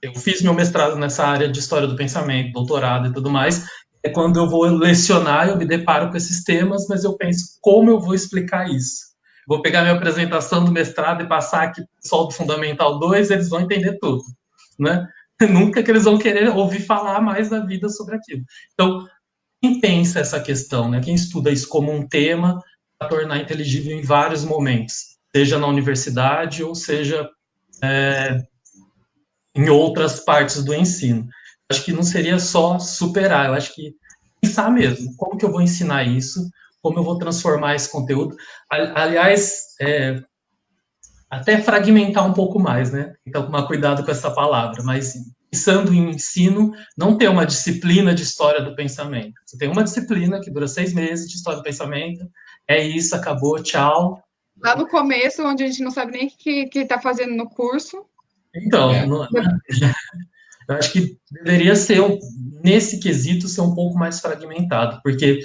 Eu fiz meu mestrado nessa área de história do pensamento, doutorado e tudo mais. É quando eu vou lecionar, eu me deparo com esses temas, mas eu penso como eu vou explicar isso. Vou pegar minha apresentação do mestrado e passar aqui para o pessoal do Fundamental 2, eles vão entender tudo, né? Nunca que eles vão querer ouvir falar mais da vida sobre aquilo. Então, quem pensa essa questão, né? Quem estuda isso como um tema para tornar inteligível em vários momentos, seja na universidade ou seja em outras partes do ensino. Acho que não seria só superar, eu acho que pensar mesmo, como que eu vou ensinar isso, como eu vou transformar esse conteúdo. Aliás, até fragmentar um pouco mais, né? Então, tomar cuidado com essa palavra, mas pensando em ensino, não ter uma disciplina de história do pensamento. Você tem uma disciplina que dura 6 meses de história do pensamento, é isso, acabou, tchau. Lá no começo, onde a gente não sabe nem o que está fazendo no curso. Então, eu acho que deveria ser, nesse quesito, ser um pouco mais fragmentado, porque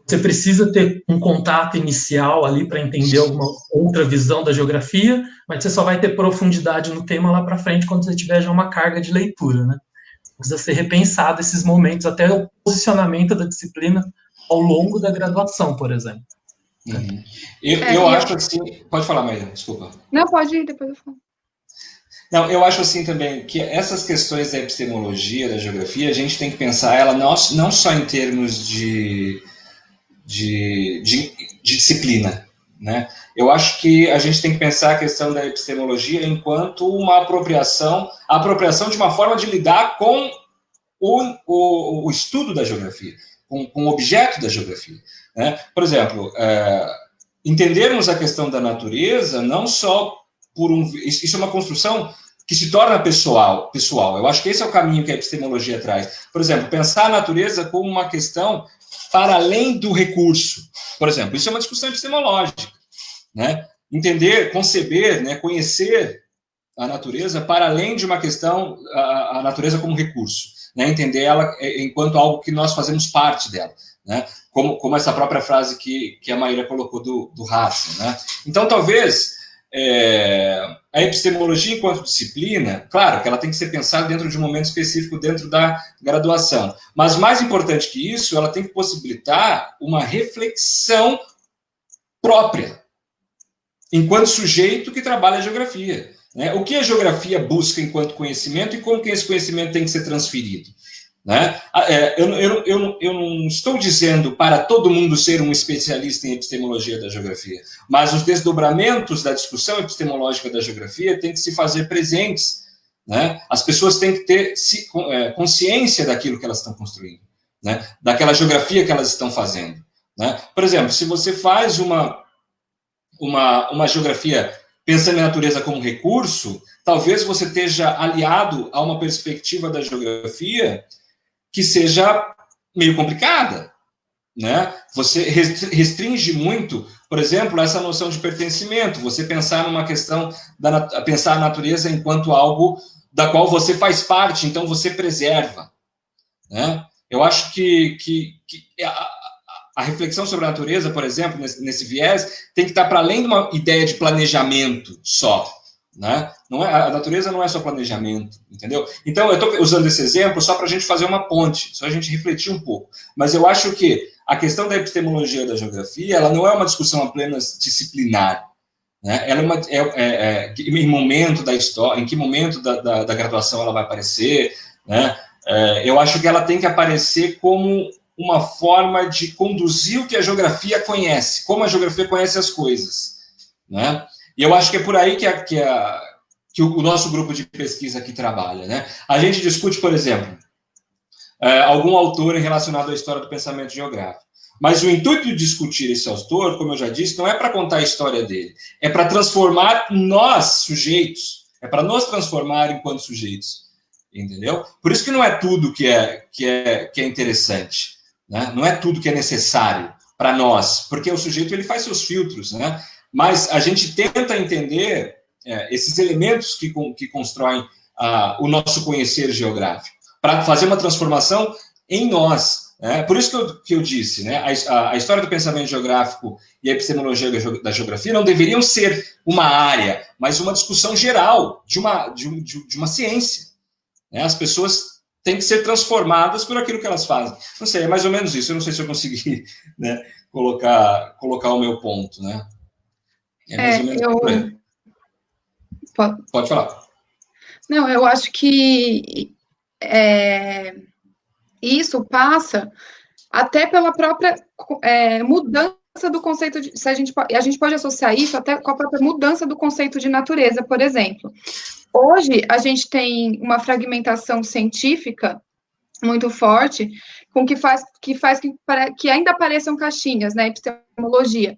você precisa ter um contato inicial ali para entender alguma outra visão da geografia, mas você só vai ter profundidade no tema lá para frente quando você tiver já uma carga de leitura, né? Precisa ser repensado esses momentos, até o posicionamento da disciplina ao longo da graduação, por exemplo. Uhum. Eu acho assim... Pode falar, Maíra, desculpa. Não, pode ir, depois eu falo. Não, eu acho assim também que essas questões da epistemologia, da geografia, a gente tem que pensar ela não só em termos de disciplina, né? Eu acho que a gente tem que pensar a questão da epistemologia enquanto uma apropriação de uma forma de lidar com o estudo da geografia, com o objeto da geografia, né? Por exemplo, entendermos a questão da natureza não só por isso é uma construção que se torna pessoal. Eu acho que esse é o caminho que a epistemologia traz. Por exemplo, pensar a natureza como uma questão para além do recurso. Por exemplo, isso é uma discussão epistemológica, né? Entender, conceber, né, conhecer a natureza para além de uma questão, a natureza como recurso, né? Entender ela enquanto algo que nós fazemos parte dela, né? Como essa própria frase que a Maíra colocou do Hudson, né? Então, talvez a epistemologia enquanto disciplina, claro que ela tem que ser pensada dentro de um momento específico dentro da graduação, mas mais importante que isso, ela tem que possibilitar uma reflexão própria, enquanto sujeito que trabalha a geografia, né? O que a geografia busca enquanto conhecimento e como que esse conhecimento tem que ser transferido, né? Eu não estou dizendo para todo mundo ser um especialista em epistemologia da geografia, mas os desdobramentos da discussão epistemológica da geografia têm que se fazer presentes, né? As pessoas têm que ter consciência daquilo que elas estão construindo, né? Daquela geografia que elas estão fazendo, né? Por exemplo, se você faz uma geografia pensando em natureza como recurso, talvez você esteja aliado a uma perspectiva da geografia que seja meio complicada, né? Você restringe muito, por exemplo, essa noção de pertencimento, você pensar numa questão, pensar a natureza enquanto algo da qual você faz parte, então você preserva, né? Eu acho que a reflexão sobre a natureza, por exemplo, nesse viés, tem que estar para além de uma ideia de planejamento só, né? A natureza não é só planejamento, entendeu? Então, eu estou usando esse exemplo só para a gente fazer uma ponte, só a gente refletir um pouco. Mas eu acho que a questão da epistemologia da geografia, ela não é uma discussão apenas disciplinar, né? Ela em momento da história, em que momento da graduação ela vai aparecer, né? Eu acho que ela tem que aparecer como uma forma de conduzir o que a geografia conhece, como a geografia conhece as coisas, né? E eu acho que é por aí que o nosso grupo de pesquisa aqui trabalha, né? A gente discute, por exemplo, algum autor relacionado à história do pensamento geográfico. Mas o intuito de discutir esse autor, como eu já disse, não é para contar a história dele, é para transformar nós, sujeitos, é para nos transformar enquanto sujeitos, entendeu? Por isso que não é tudo que é interessante, né? Não é tudo que é necessário para nós, porque o sujeito ele faz seus filtros, né? Mas a gente tenta entender esses elementos que constroem o nosso conhecer geográfico, para fazer uma transformação em nós, Por isso que eu disse, né, a história do pensamento geográfico e a epistemologia da geografia não deveriam ser uma área, mas uma discussão geral de uma ciência. Né? As pessoas têm que ser transformadas por aquilo que elas fazem. Não sei, é mais ou menos isso. Eu não sei se eu consegui, né, colocar o meu ponto. Né? É mais ou menos por aí. Pode falar. Não, eu acho que isso passa até pela própria mudança do conceito de... a gente pode associar isso até com a própria mudança do conceito de natureza, por exemplo. Hoje, a gente tem uma fragmentação científica muito forte, que faz que ainda apareçam caixinhas, né, epistemologia.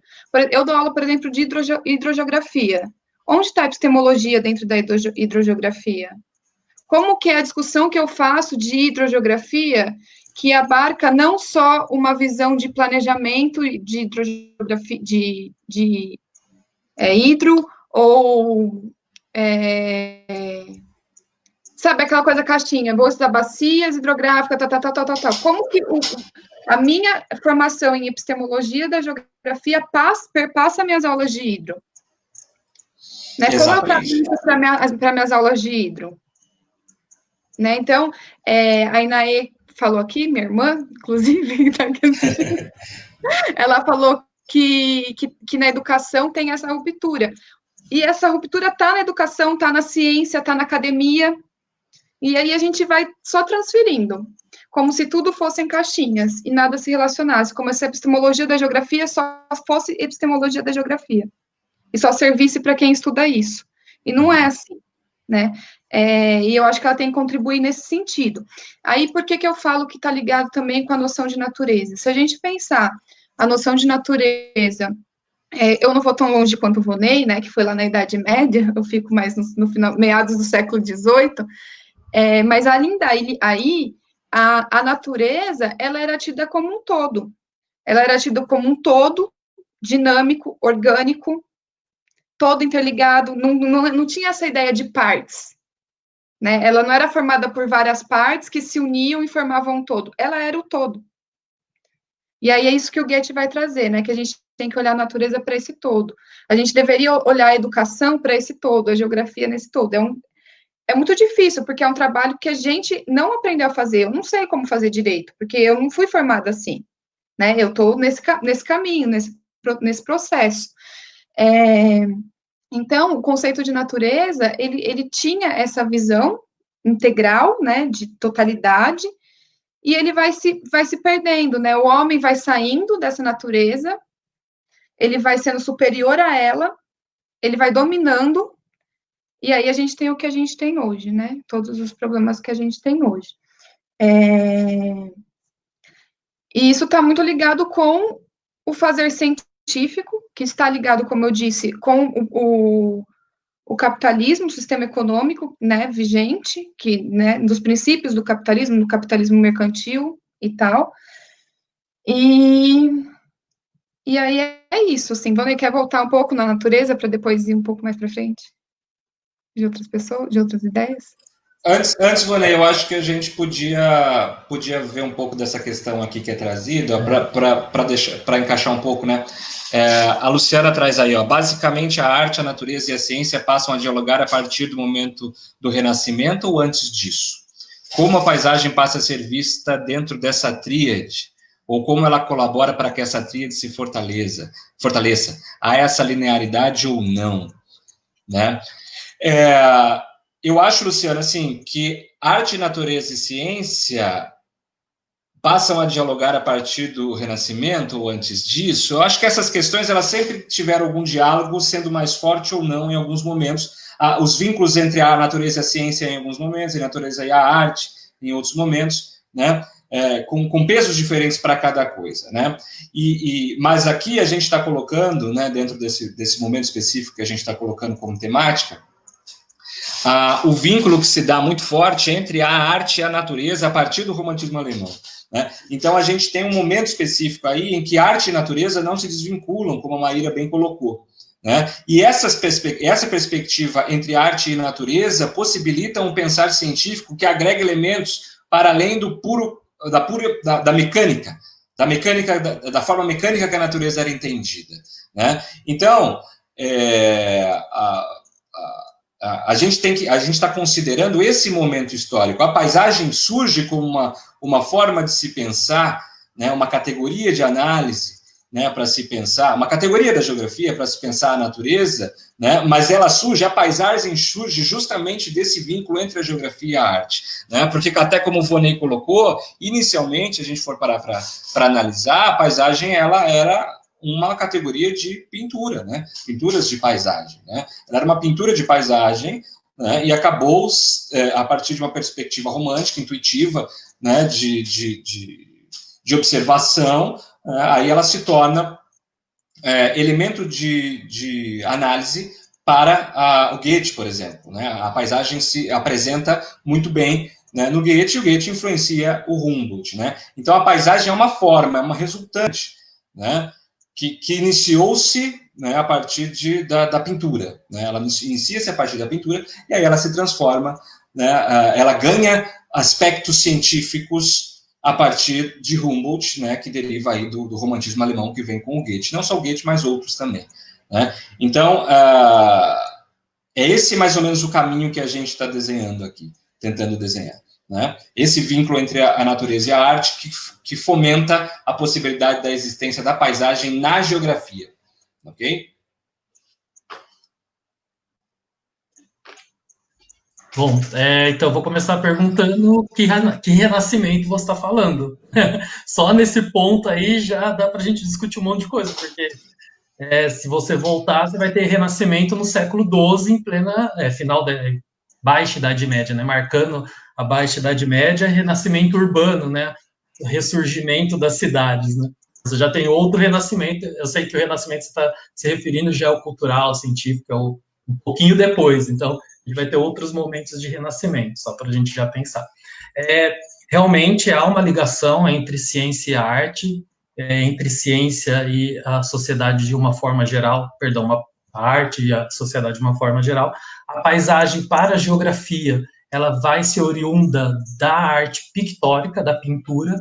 Eu dou aula, por exemplo, de hidrogeografia. Onde está a epistemologia dentro da hidrogeografia? Como que é a discussão que eu faço de hidrogeografia, que abarca não só uma visão de planejamento de hidrogeografia, de hidro, ou... sabe, aquela coisa caixinha, vou estudar bacias, hidrográfica, tal. Como que a minha formação em epistemologia da geografia perpassa minhas aulas de hidro? Né? Como eu trago isso para minhas aulas de hidro? Né? Então, a Inaê falou aqui, minha irmã, inclusive, tá aqui assistindo, ela falou que na educação tem essa ruptura. E essa ruptura está na educação, está na ciência, está na academia, e aí a gente vai só transferindo, como se tudo fossem caixinhas e nada se relacionasse, como se a epistemologia da geografia só fosse epistemologia da geografia, e só servisse para quem estuda isso. E não é assim, né? E eu acho que ela tem que contribuir nesse sentido. Aí, por que eu falo que está ligado também com a noção de natureza? Se a gente pensar a noção de natureza... eu não vou tão longe quanto o Voney, né, que foi lá na Idade Média, eu fico mais no final, meados do século XVIII, mas além daí, a natureza, ela era tida como um todo. Ela era tida como um todo, dinâmico, orgânico, todo interligado, não tinha essa ideia de partes, né? Ela não era formada por várias partes que se uniam e formavam um todo, ela era o todo. E aí é isso que o Goethe vai trazer, né? Que a gente tem que olhar a natureza para esse todo. A gente deveria olhar a educação para esse todo, a geografia nesse todo. É muito difícil, porque é um trabalho que a gente não aprendeu a fazer. Eu não sei como fazer direito, porque eu não fui formada assim, né? Eu estou nesse caminho, nesse processo. Então, o conceito de natureza, ele tinha essa visão integral, né? De totalidade, e ele vai se perdendo, né? O homem vai saindo dessa natureza, ele vai sendo superior a ela, ele vai dominando, e aí a gente tem o que a gente tem hoje, né? Todos os problemas que a gente tem hoje. E isso está muito ligado com o fazer científico, que está ligado, como eu disse, com o capitalismo, o sistema econômico, né, vigente, que, né, dos princípios do capitalismo mercantil e tal. E aí é isso, assim. Você quer voltar um pouco na natureza para depois ir um pouco mais para frente? De outras pessoas, de outras ideias? Antes, Voney, eu acho que a gente podia ver um pouco dessa questão aqui que é trazida, para encaixar um pouco, né? A Luciana traz aí, ó, basicamente a arte, a natureza e a ciência passam a dialogar a partir do momento do Renascimento ou antes disso? Como a paisagem passa a ser vista dentro dessa tríade? Ou como ela colabora para que essa tríade se fortaleça? Há essa linearidade ou não? Né? Eu acho, Luciano, assim, que arte, natureza e ciência passam a dialogar a partir do Renascimento ou antes disso. Eu acho que essas questões, elas sempre tiveram algum diálogo, sendo mais forte ou não em alguns momentos. Os vínculos entre a natureza e a ciência em alguns momentos, a natureza e a arte em outros momentos, né? Com pesos diferentes para cada coisa, né? Mas aqui a gente está colocando, né, dentro desse momento específico que a gente está colocando como temática, o vínculo que se dá muito forte entre a arte e a natureza a partir do romantismo alemão. Né? Então, a gente tem um momento específico aí em que arte e natureza não se desvinculam, como a Maíra bem colocou. Né? E essa perspectiva entre arte e natureza possibilita um pensar científico que agrega elementos para além do puro da mecânica, da forma mecânica que a natureza era entendida, né? Então, a gente está considerando esse momento histórico. A paisagem surge como uma forma de se pensar, né, uma categoria de análise, né, para se pensar, uma categoria da geografia para se pensar a natureza, né, mas a paisagem surge justamente desse vínculo entre a geografia e a arte, né, porque até como o Vonei colocou, inicialmente, a gente for parar para analisar, a paisagem ela era uma categoria de pintura, né, pinturas de paisagem, né, ela era uma pintura de paisagem, né, e acabou, a partir de uma perspectiva romântica, intuitiva, né, de observação, aí ela se torna elemento de análise para o Goethe, por exemplo, né? A paisagem se apresenta muito bem, né, no Goethe, e o Goethe influencia o Humboldt, né? Então a paisagem é uma forma, é uma resultante, né, que iniciou-se, né, a partir da pintura, né? Ela inicia-se a partir da pintura e aí ela se transforma, né, ela ganha aspectos científicos a partir de Humboldt, né, que deriva aí do romantismo alemão que vem com o Goethe. Não só o Goethe, mas outros também, né? Então, é esse mais ou menos o caminho que a gente está desenhando aqui, tentando desenhar, né? Esse vínculo entre a natureza e a arte que fomenta a possibilidade da existência da paisagem na geografia, ok? Bom, então vou começar perguntando que renascimento você está falando. Só nesse ponto aí já dá para a gente discutir um monte de coisa, porque se você voltar, você vai ter renascimento no século XII, em plena final da Baixa Idade Média, né? Marcando a Baixa Idade Média, renascimento urbano, né? O ressurgimento das cidades, né? Você já tem outro renascimento. Eu sei que o renascimento você está se referindo já ao cultural, científico, é um pouquinho depois. Então, a gente vai ter outros momentos de renascimento, só para a gente já pensar. Realmente há uma ligação entre ciência e arte, entre ciência e a sociedade de uma forma geral, a arte e a sociedade de uma forma geral. A paisagem para a geografia, ela vai ser oriunda da arte pictórica, da pintura.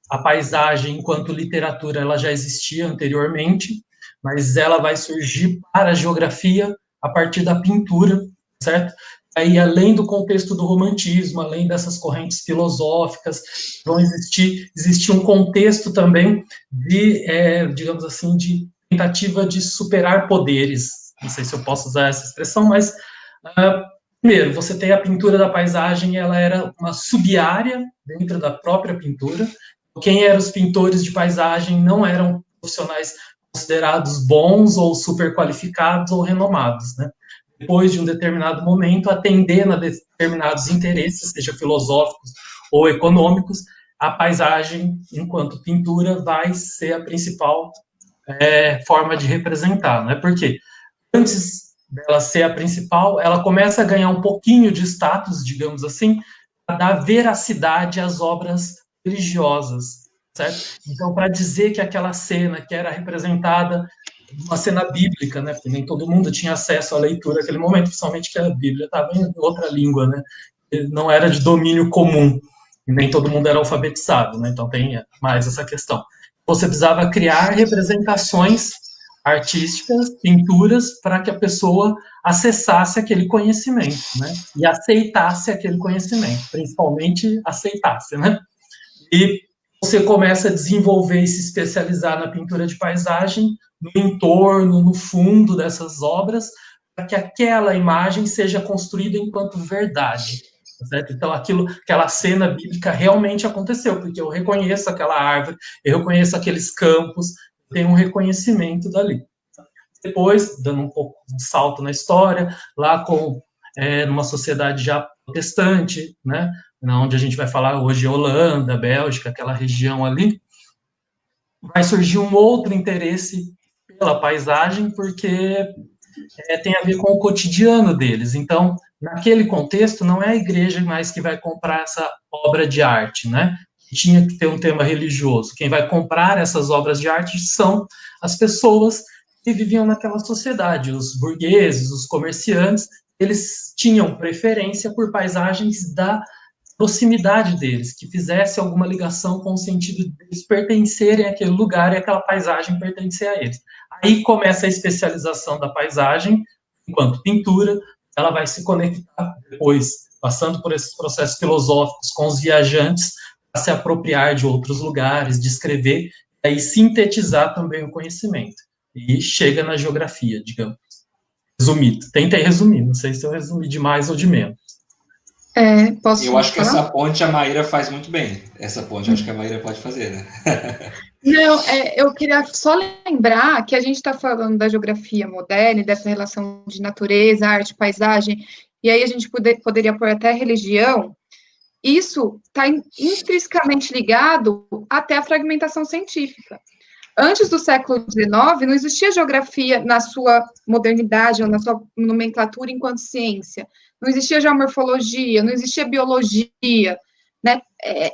A paisagem, enquanto literatura, ela já existia anteriormente, mas ela vai surgir para a geografia a partir da pintura, certo? Aí, além do contexto do romantismo, além dessas correntes filosóficas, vão existir um contexto também de, digamos assim, de tentativa de superar poderes. Não sei se eu posso usar essa expressão, mas, primeiro, você tem a pintura da paisagem, ela era uma sub-área dentro da própria pintura. Quem eram os pintores de paisagem não eram profissionais considerados bons ou super qualificados ou renomados, né? Depois de um determinado momento, atendendo a determinados interesses, seja filosóficos ou econômicos, a paisagem, enquanto pintura, vai ser a principal forma de representar, né? Porque antes dela ser a principal, ela começa a ganhar um pouquinho de status, digamos assim, para dar veracidade às obras religiosas, certo? Então, para dizer que aquela cena que era representada, uma cena bíblica, né? Porque nem todo mundo tinha acesso à leitura naquele momento, principalmente que a Bíblia estava em outra língua, né? Não era de domínio comum, e nem todo mundo era alfabetizado, né? Então tem mais essa questão. Você precisava criar representações artísticas, pinturas, para que a pessoa acessasse aquele conhecimento, né? E aceitasse aquele conhecimento, principalmente aceitasse, né? E você começa a desenvolver e se especializar na pintura de paisagem, no entorno, no fundo dessas obras, para que aquela imagem seja construída enquanto verdade. Certo? Então, aquela cena bíblica realmente aconteceu, porque eu reconheço aquela árvore, eu reconheço aqueles campos, tem um reconhecimento dali. Depois, dando um pouco de salto na história, lá numa sociedade já protestante, né, onde a gente vai falar hoje Holanda, Bélgica, aquela região ali, vai surgir um outro interesse pela paisagem, porque tem a ver com o cotidiano deles. Então, naquele contexto, não é a igreja mais que vai comprar essa obra de arte, né? Tinha que ter um tema religioso. Quem vai comprar essas obras de arte são as pessoas que viviam naquela sociedade, os burgueses, os comerciantes, eles tinham preferência por paisagens da proximidade deles, que fizesse alguma ligação com o sentido de eles pertencerem àquele lugar e aquela paisagem pertencer a eles. Aí começa a especialização da paisagem, enquanto pintura, ela vai se conectar depois, passando por esses processos filosóficos com os viajantes, para se apropriar de outros lugares, de escrever, e aí sintetizar também o conhecimento. E chega na geografia, digamos. Resumido. Tentei resumir, não sei se eu resumi de mais ou de menos. Posso Eu acho que falar? essa ponte a Maíra faz muito bem. Essa ponte eu acho que a Maíra pode fazer, né? Não, eu queria só lembrar que a gente está falando da geografia moderna e dessa relação de natureza, arte, paisagem, e aí a gente poderia pôr até religião. Isso está intrinsecamente ligado até a fragmentação científica. Antes do século XIX, não existia geografia na sua modernidade ou na sua nomenclatura enquanto ciência. Não existia geomorfologia, não existia biologia, né?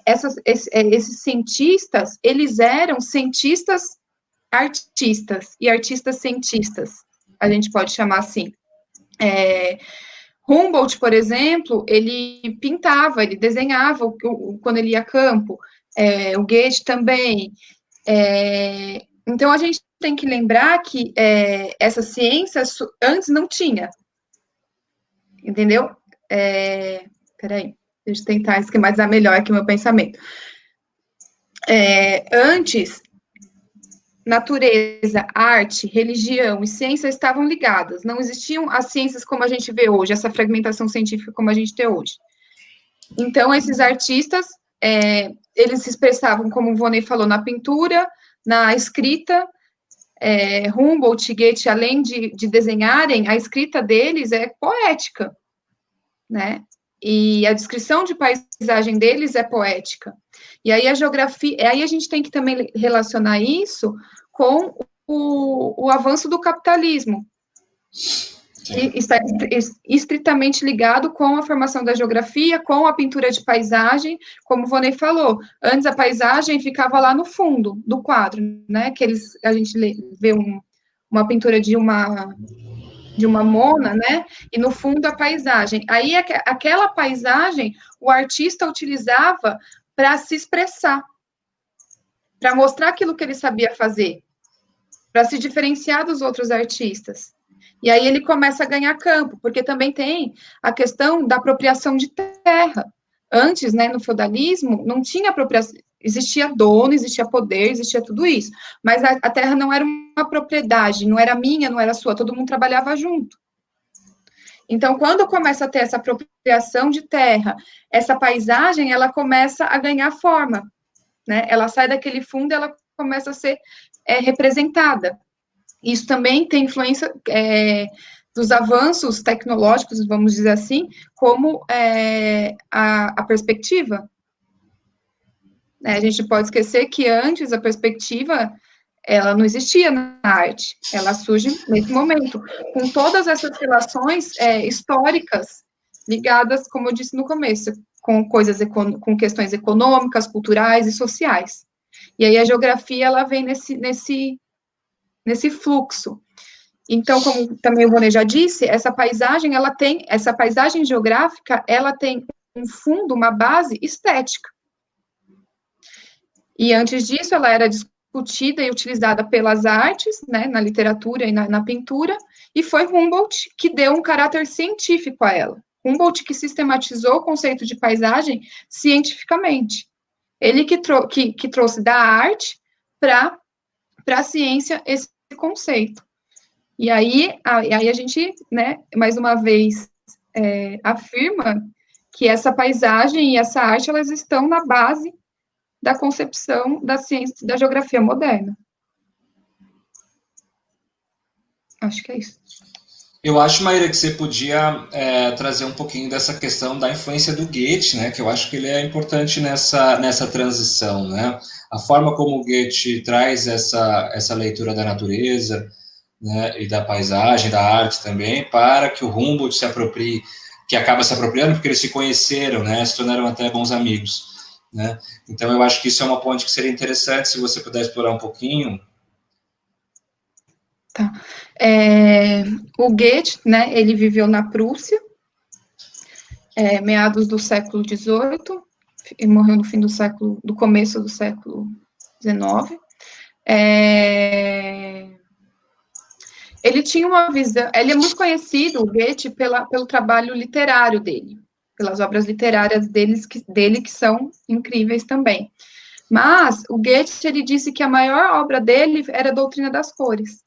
Esses cientistas, eles eram cientistas artistas e artistas cientistas, a gente pode chamar assim. Humboldt, por exemplo, ele pintava, ele desenhava quando ele ia a campo, o Goethe também. Então, a gente tem que lembrar que essa ciência antes não tinha, entendeu? Peraí, deixa eu tentar esquematizar melhor aqui o meu pensamento. Antes, natureza, arte, religião e ciência estavam ligadas. Não existiam as ciências como a gente vê hoje, essa fragmentação científica como a gente tem hoje. Então, esses artistas, eles se expressavam, como o Voney falou, na pintura, na escrita. Humboldt e Goethe, além de desenharem, a escrita deles é poética, né? E a descrição de paisagem deles é poética. E aí a geografia, aí a gente tem que também relacionar isso com o avanço do capitalismo. E está estritamente ligado com a formação da geografia, com a pintura de paisagem, como o Voney falou. Antes a paisagem ficava lá no fundo do quadro, né? A gente vê uma pintura de uma mona, né? E no fundo a paisagem. Aí aquela paisagem o artista utilizava para se expressar, para mostrar aquilo que ele sabia fazer, para se diferenciar dos outros artistas. E aí ele começa a ganhar campo, porque também tem a questão da apropriação de terra. Antes, né, no feudalismo, não tinha apropriação, existia dono, existia poder, existia tudo isso, mas a terra não era uma propriedade, não era minha, não era sua, todo mundo trabalhava junto. Então, quando começa a ter essa apropriação de terra, essa paisagem, ela começa a ganhar forma, né? Ela sai daquele fundo e ela começa a ser representada. Isso também tem influência dos avanços tecnológicos, vamos dizer assim, como a perspectiva. A gente pode esquecer que antes a perspectiva, ela não existia na arte, ela surge nesse momento, com todas essas relações históricas ligadas, como eu disse no começo, com com questões econômicas, culturais e sociais. E aí a geografia, ela vem nesse fluxo. Então, como também o Voney já disse, essa paisagem geográfica, ela tem um fundo, uma base estética. E antes disso, ela era discutida e utilizada pelas artes, né, na literatura e na pintura, e foi Humboldt que deu um caráter científico a ela. Humboldt que sistematizou o conceito de paisagem cientificamente. Ele que trouxe da arte para a ciência esse conceito. E aí a gente, né, mais uma vez, afirma que essa paisagem e essa arte, elas estão na base da concepção da ciência, da geografia moderna. Acho que é isso. Eu acho, Maíra, que você podia trazer um pouquinho dessa questão da influência do Goethe, né? Que eu acho que ele é importante nessa transição, né? A forma como o Goethe traz essa leitura da natureza, né, e da paisagem, da arte também, para que o Humboldt se aproprie, que acaba se apropriando, porque eles se conheceram, né? Se tornaram até bons amigos, né? Então, eu acho que isso é uma ponte que seria interessante, se você puder explorar um pouquinho. Tá. O Goethe, né, ele viveu na Prússia, meados do século XVIII, ele morreu no fim do começo do século XIX. Ele tinha uma visão, ele é muito conhecido, o Goethe, pelo trabalho literário dele, pelas obras literárias dele que são incríveis também. Mas o Goethe, ele disse que a maior obra dele era a Doutrina das Cores,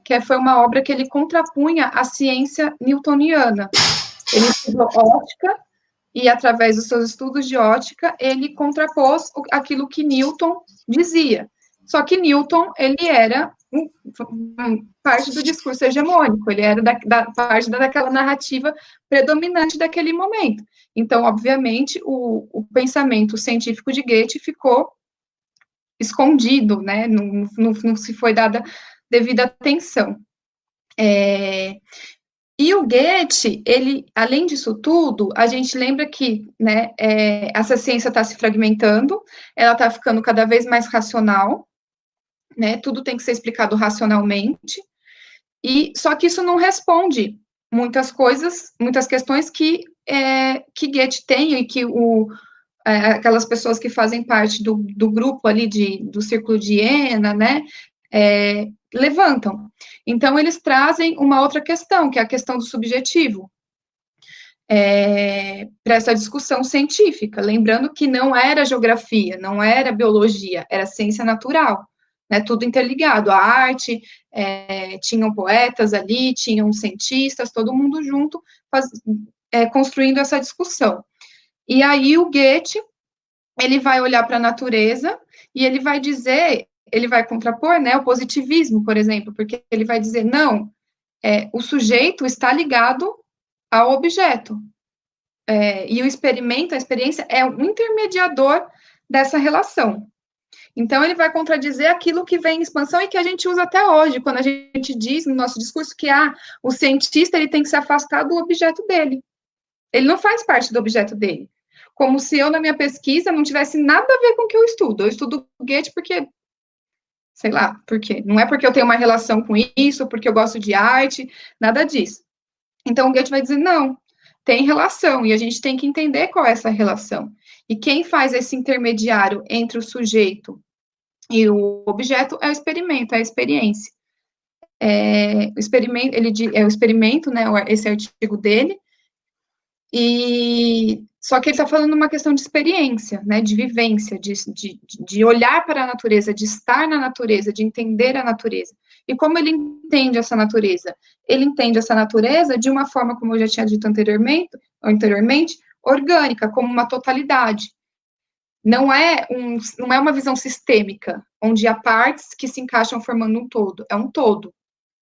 que foi uma obra que ele contrapunha à ciência newtoniana. Ele estudou ótica, e através dos seus estudos de ótica, ele contrapôs aquilo que Newton dizia. Só que Newton, ele era parte do discurso hegemônico, ele era parte daquela narrativa predominante daquele momento. Então, obviamente, o pensamento científico de Goethe ficou escondido, né? Não se foi dada devida atenção. E o Goethe, ele, além disso tudo, a gente lembra que, né, essa ciência está se fragmentando, ela está ficando cada vez mais racional, né, tudo tem que ser explicado racionalmente, e só que isso não responde muitas coisas, muitas questões que Goethe tem, e que aquelas pessoas que fazem parte do grupo ali, do Círculo de Iena, né, levantam. Então, eles trazem uma outra questão, que é a questão do subjetivo, para essa discussão científica, lembrando que não era geografia, não era biologia, era ciência natural, né, tudo interligado, a arte, tinham poetas ali, tinham cientistas, todo mundo junto, construindo essa discussão. E aí o Goethe, ele vai olhar para a natureza, e ele vai dizer, ele vai contrapor, né, o positivismo, por exemplo, porque ele vai dizer, não, o sujeito está ligado ao objeto, e o experimento, a experiência, é um intermediador dessa relação. Então, ele vai contradizer aquilo que vem em expansão e que a gente usa até hoje, quando a gente diz no nosso discurso que o cientista ele tem que se afastar do objeto dele. Ele não faz parte do objeto dele. Como se eu, na minha pesquisa, não tivesse nada a ver com o que eu estudo. Eu estudo Goethe porque, sei lá, por quê? Não é porque eu tenho uma relação com isso, porque eu gosto de arte, nada disso. Então, o Goethe vai dizer, não, tem relação, e a gente tem que entender qual é essa relação. E quem faz esse intermediário entre o sujeito e o objeto é o experimento, é a experiência. O experimento, né, esse artigo dele, e só que ele está falando uma questão de experiência, né, de vivência, de olhar para a natureza, de estar na natureza, de entender a natureza. E como ele entende essa natureza? Ele entende essa natureza de uma forma, como eu já tinha dito anteriormente, orgânica, como uma totalidade. Não é uma visão sistêmica, onde há partes que se encaixam formando um todo. É um todo,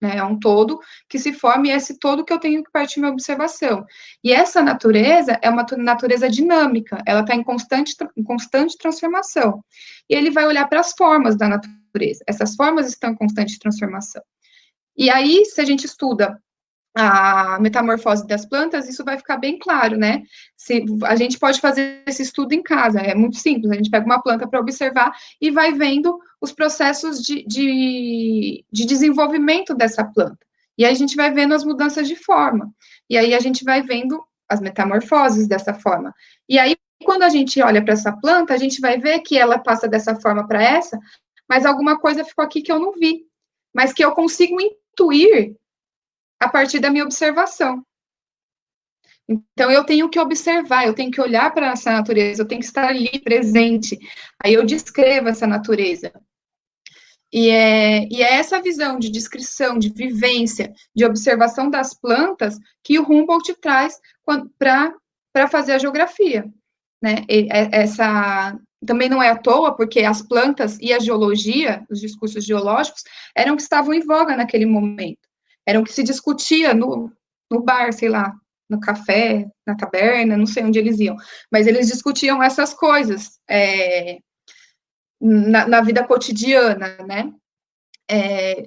né? É um todo que se forma, e é esse todo que eu tenho que partir minha observação. E essa natureza é uma natureza dinâmica, ela está em constante transformação. E ele vai olhar para as formas da natureza. Essas formas estão em constante transformação. E aí, se a gente estuda a metamorfose das plantas, isso vai ficar bem claro, né? A gente pode fazer esse estudo em casa, é muito simples, a gente pega uma planta para observar e vai vendo os processos de desenvolvimento dessa planta. E aí a gente vai vendo as mudanças de forma. E aí a gente vai vendo as metamorfoses dessa forma. E aí, quando a gente olha para essa planta, a gente vai ver que ela passa dessa forma para essa, mas alguma coisa ficou aqui que eu não vi, mas que eu consigo intuir a partir da minha observação. Então, eu tenho que observar, eu tenho que olhar para essa natureza, eu tenho que estar ali presente. Aí eu descrevo essa natureza. E é essa visão de descrição, de vivência, de observação das plantas que o Humboldt traz para fazer a geografia. Né? Também não é à toa, porque as plantas e a geologia, os discursos geológicos, eram que estavam em voga naquele momento. Eram que se discutia no bar, sei lá, no café, na taberna, não sei onde eles iam, mas eles discutiam essas coisas na vida cotidiana, né?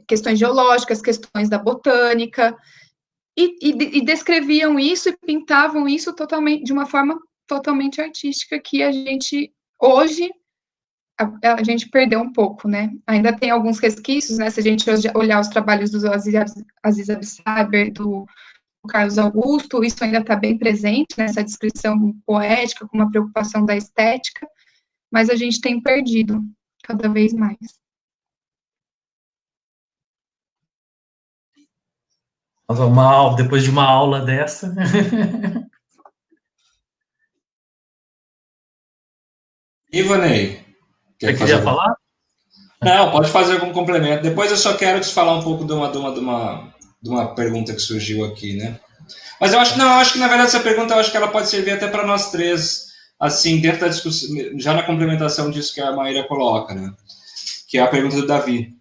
Questões geológicas, questões da botânica, e descreviam isso e pintavam isso de uma forma totalmente artística que a gente, hoje, a gente perdeu um pouco, né? Ainda tem alguns resquícios, né? Se a gente olhar os trabalhos do Aziz Absaber, do Carlos Augusto, isso ainda está bem presente nessa descrição poética, com uma preocupação da estética, mas a gente tem perdido cada vez mais. Depois de uma aula dessa. Ivanei, Você queria falar? Não, pode fazer algum complemento. Depois eu só quero te falar um pouco de uma pergunta que surgiu aqui, né? Mas eu acho que na verdade essa pergunta eu acho que ela pode servir até para nós três, assim, dentro da discussão, já na complementação disso que a Maíra coloca, né? Que é a pergunta do Davi.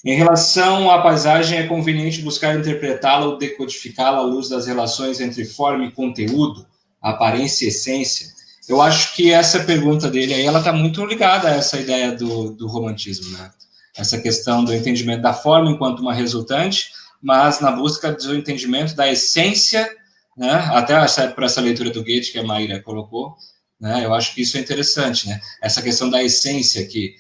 Em relação à paisagem, é conveniente buscar interpretá-la ou decodificá-la à luz das relações entre forma e conteúdo, aparência e essência? Eu acho que essa pergunta dele aí, ela está muito ligada a essa ideia do romantismo, né? Essa questão do entendimento da forma enquanto uma resultante, mas na busca do entendimento da essência, né? Até por essa leitura do Goethe que a Maíra colocou, né? Eu acho que isso é interessante, né? Essa questão da essência que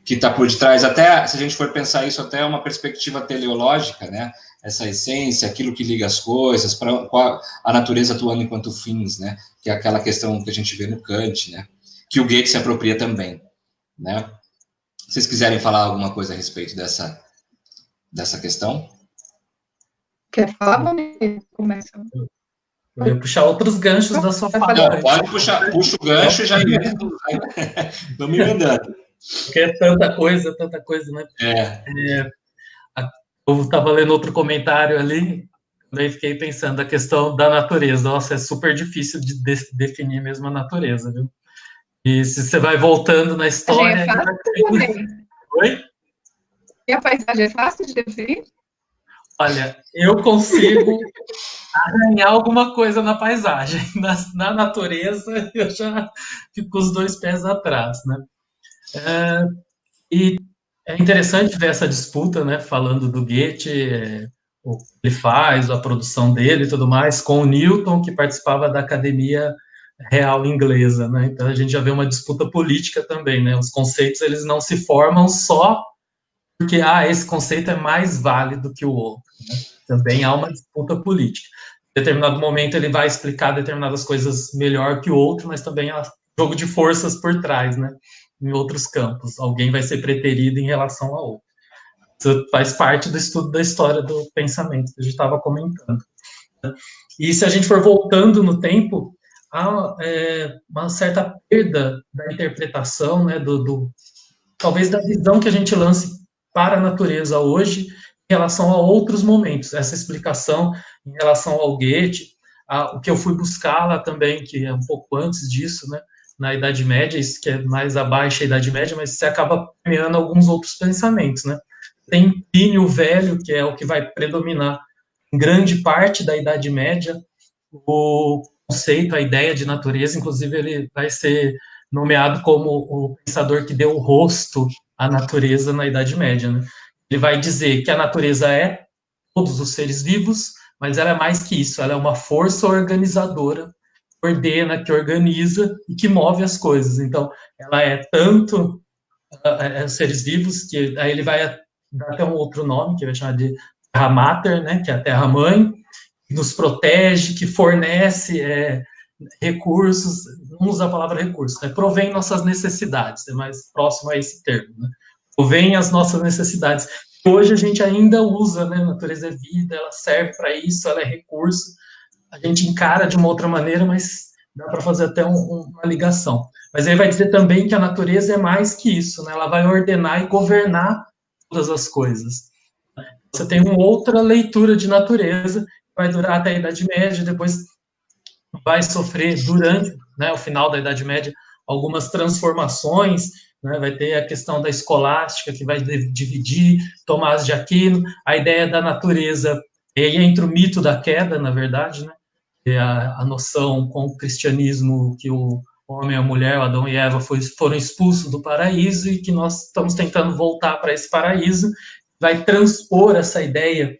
está por detrás, até se a gente for pensar isso até uma perspectiva teleológica, né? Essa essência, aquilo que liga as coisas, para a natureza atuando enquanto fins, né? Que é aquela questão que a gente vê no Kant, né? Que o Goethe se apropria também, né? Se vocês quiserem falar alguma coisa a respeito dessa questão? Quer falar? Começa. Eu ia puxar outros ganchos da sua fala. Não, pode puxar, puxa o gancho e já emenda. Vamos emendando. Porque é tanta coisa, né? Eu estava lendo outro comentário ali, daí fiquei pensando a questão da natureza. Nossa, é super difícil de definir mesmo a natureza, viu? E se você vai voltando na história... Oi? E a paisagem é fácil de definir? Olha, eu consigo arranhar alguma coisa na paisagem. Na natureza, eu já fico com os dois pés atrás, né? E é interessante ver essa disputa, né? Falando do Goethe, o que ele faz, a produção dele e tudo mais, com o Newton, que participava da Academia Real Inglesa, né? Então a gente já vê uma disputa política também, né? Os conceitos, eles não se formam só porque esse conceito é mais válido que o outro, né? Também há uma disputa política. Em determinado momento ele vai explicar determinadas coisas melhor que o outro, mas também há jogo de forças por trás, né? Em outros campos. Alguém vai ser preterido em relação ao outro. Isso faz parte do estudo da história do pensamento que a gente estava comentando. E se a gente for voltando no tempo, há uma certa perda da interpretação, né, talvez da visão que a gente lance para a natureza hoje em relação a outros momentos. Essa explicação em relação ao Goethe, o que eu fui buscar lá também, que é um pouco antes disso, né, na Idade Média, isso que é mais abaixo da Idade Média, mas você acaba permeando alguns outros pensamentos, né? Tem Plínio Velho, que é o que vai predominar em grande parte da Idade Média, o conceito, a ideia de natureza, inclusive ele vai ser nomeado como o pensador que deu o rosto à natureza na Idade Média, né? Ele vai dizer que a natureza é todos os seres vivos, mas ela é mais que isso, ela é uma força organizadora, que ordena, que organiza e que move as coisas. Então, ela é tanto os seres vivos, que aí ele vai dar até um outro nome, que vai chamar de Terra Mater, né, que é a Terra-mãe, que nos protege, que fornece recursos, não usa a palavra recursos, né, provém nossas necessidades, é mais próximo a esse termo, né, provém as nossas necessidades. Hoje a gente ainda usa, né, a natureza é vida, ela serve para isso, ela é recurso, a gente encara de uma outra maneira, mas dá para fazer até uma ligação. Mas ele vai dizer também que a natureza é mais que isso, né? Ela vai ordenar e governar todas as coisas. Você tem uma outra leitura de natureza, que vai durar até a Idade Média, depois vai sofrer durante, né, o final da Idade Média, algumas transformações, né? Vai ter a questão da escolástica, que vai dividir Tomás de Aquino, a ideia da natureza, e entra o mito da queda, na verdade, né? A noção com o cristianismo que o homem, a mulher, o Adão e Eva foram expulsos do paraíso e que nós estamos tentando voltar para esse paraíso, vai transpor essa ideia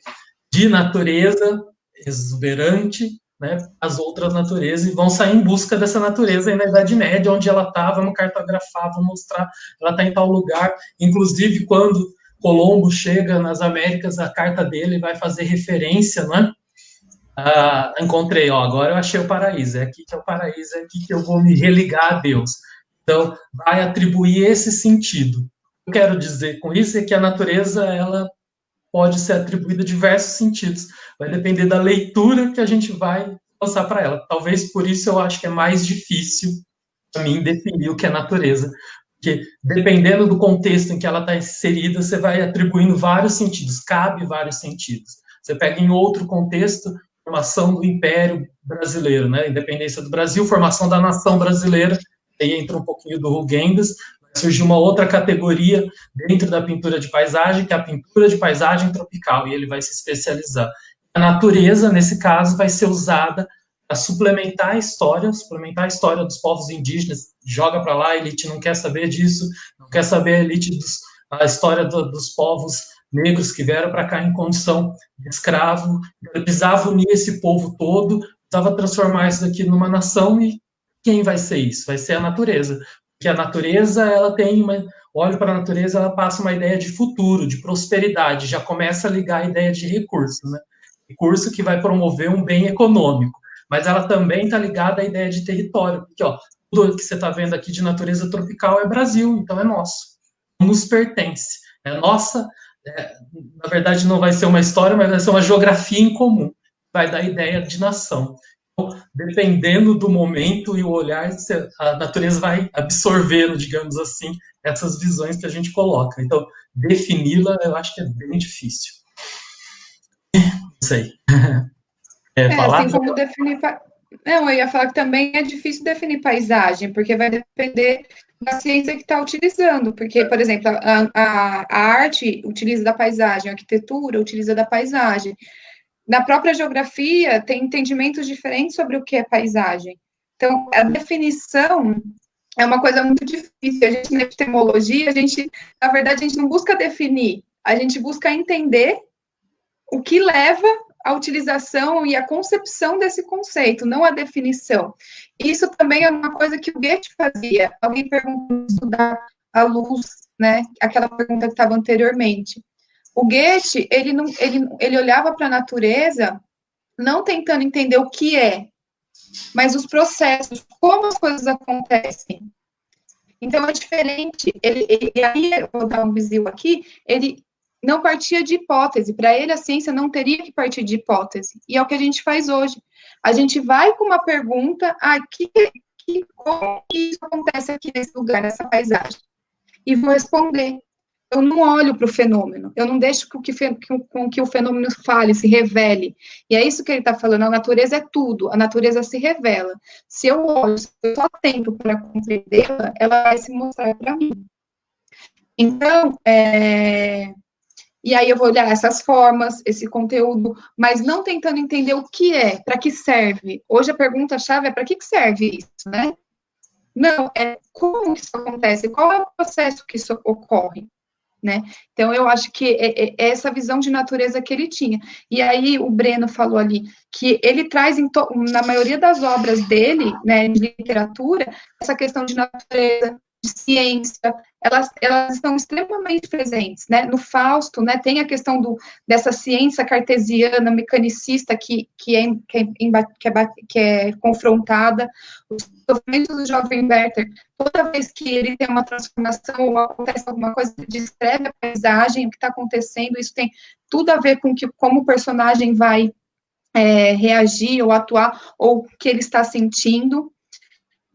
de natureza exuberante, né, as outras naturezas, e vão sair em busca dessa natureza aí na Idade Média, onde ela está, vamos cartografar, vamos mostrar, ela está em tal lugar, inclusive quando Colombo chega nas Américas, a carta dele vai fazer referência, né, Encontrei, ó, agora eu achei o paraíso, é aqui que é o paraíso, é aqui que eu vou me religar a Deus. Então, vai atribuir esse sentido. O que eu quero dizer com isso é que a natureza, ela pode ser atribuída diversos sentidos, vai depender da leitura que a gente vai passar para ela. Talvez por isso eu acho que é mais difícil para mim definir o que é natureza, porque dependendo do contexto em que ela está inserida, você vai atribuindo vários sentidos, cabe vários sentidos. Você pega em outro contexto, formação do Império Brasileiro, né? Independência do Brasil, formação da nação brasileira, aí entra um pouquinho do Huygens, vai surgir uma outra categoria dentro da pintura de paisagem, que é a pintura de paisagem tropical, e ele vai se especializar. A natureza, nesse caso, vai ser usada para suplementar a história dos povos indígenas, joga para lá, a elite não quer saber disso, não quer saber a história dos povos negros que vieram para cá em condição de escravo, ele precisava unir esse povo todo, precisava transformar isso daqui numa nação, e quem vai ser isso? Vai ser a natureza, porque a natureza, ela tem olho para a natureza, ela passa uma ideia de futuro, de prosperidade, já começa a ligar a ideia de recurso, né? Recurso que vai promover um bem econômico, mas ela também está ligada à ideia de território, porque ó, tudo que você está vendo aqui de natureza tropical é Brasil, então é nosso, nos pertence, é nossa, na verdade não vai ser uma história, mas vai ser uma geografia em comum, vai dar a ideia de nação. Então, dependendo do momento e o olhar, a natureza vai absorvendo, digamos assim, essas visões que a gente coloca. Então, defini-la, eu acho que é bem difícil. Não sei. Assim como definir... Não, eu ia falar que também é difícil definir paisagem, porque vai depender da ciência que está utilizando. Porque, por exemplo, a arte utiliza da paisagem, a arquitetura utiliza da paisagem. Na própria geografia, tem entendimentos diferentes sobre o que é paisagem. Então, a definição é uma coisa muito difícil. A gente, na epistemologia, na verdade, a gente não busca definir, a gente busca entender o que leva à utilização e à concepção desse conceito, não a definição. Isso também é uma coisa que o Goethe fazia. Alguém perguntou estudar a luz, né? Aquela pergunta que estava anteriormente. O Goethe, ele olhava para a natureza não tentando entender o que é, mas os processos, como as coisas acontecem. Então, é diferente. E aí, eu vou dar um bizil aqui, ele não partia de hipótese. Para ele, a ciência não teria que partir de hipótese. E é o que a gente faz hoje. A gente vai com uma pergunta, como isso acontece aqui nesse lugar, nessa paisagem? E vou responder. Eu não olho para o fenômeno, eu não deixo com que o fenômeno fale, se revele. E é isso que ele está falando, a natureza é tudo, a natureza se revela. Se eu olho, se eu estou atento para compreendê-la, ela vai se mostrar para mim. Então, e aí eu vou olhar essas formas, esse conteúdo, mas não tentando entender o que é, para que serve. Hoje a pergunta-chave é para que serve isso, né? Não, é como isso acontece, qual é o processo que isso ocorre. Né? Então, eu acho que é essa visão de natureza que ele tinha. E aí, o Breno falou ali que ele traz, na maioria das obras dele, né, de literatura, essa questão de natureza, de ciência, elas estão extremamente presentes, né? No Fausto, né, tem a questão dessa ciência cartesiana, mecanicista, que é confrontada, os sofrimentos do jovem Werther, toda vez que ele tem uma transformação ou acontece alguma coisa, ele descreve a paisagem, o que está acontecendo, isso tem tudo a ver com como o personagem vai reagir ou atuar, ou o que ele está sentindo.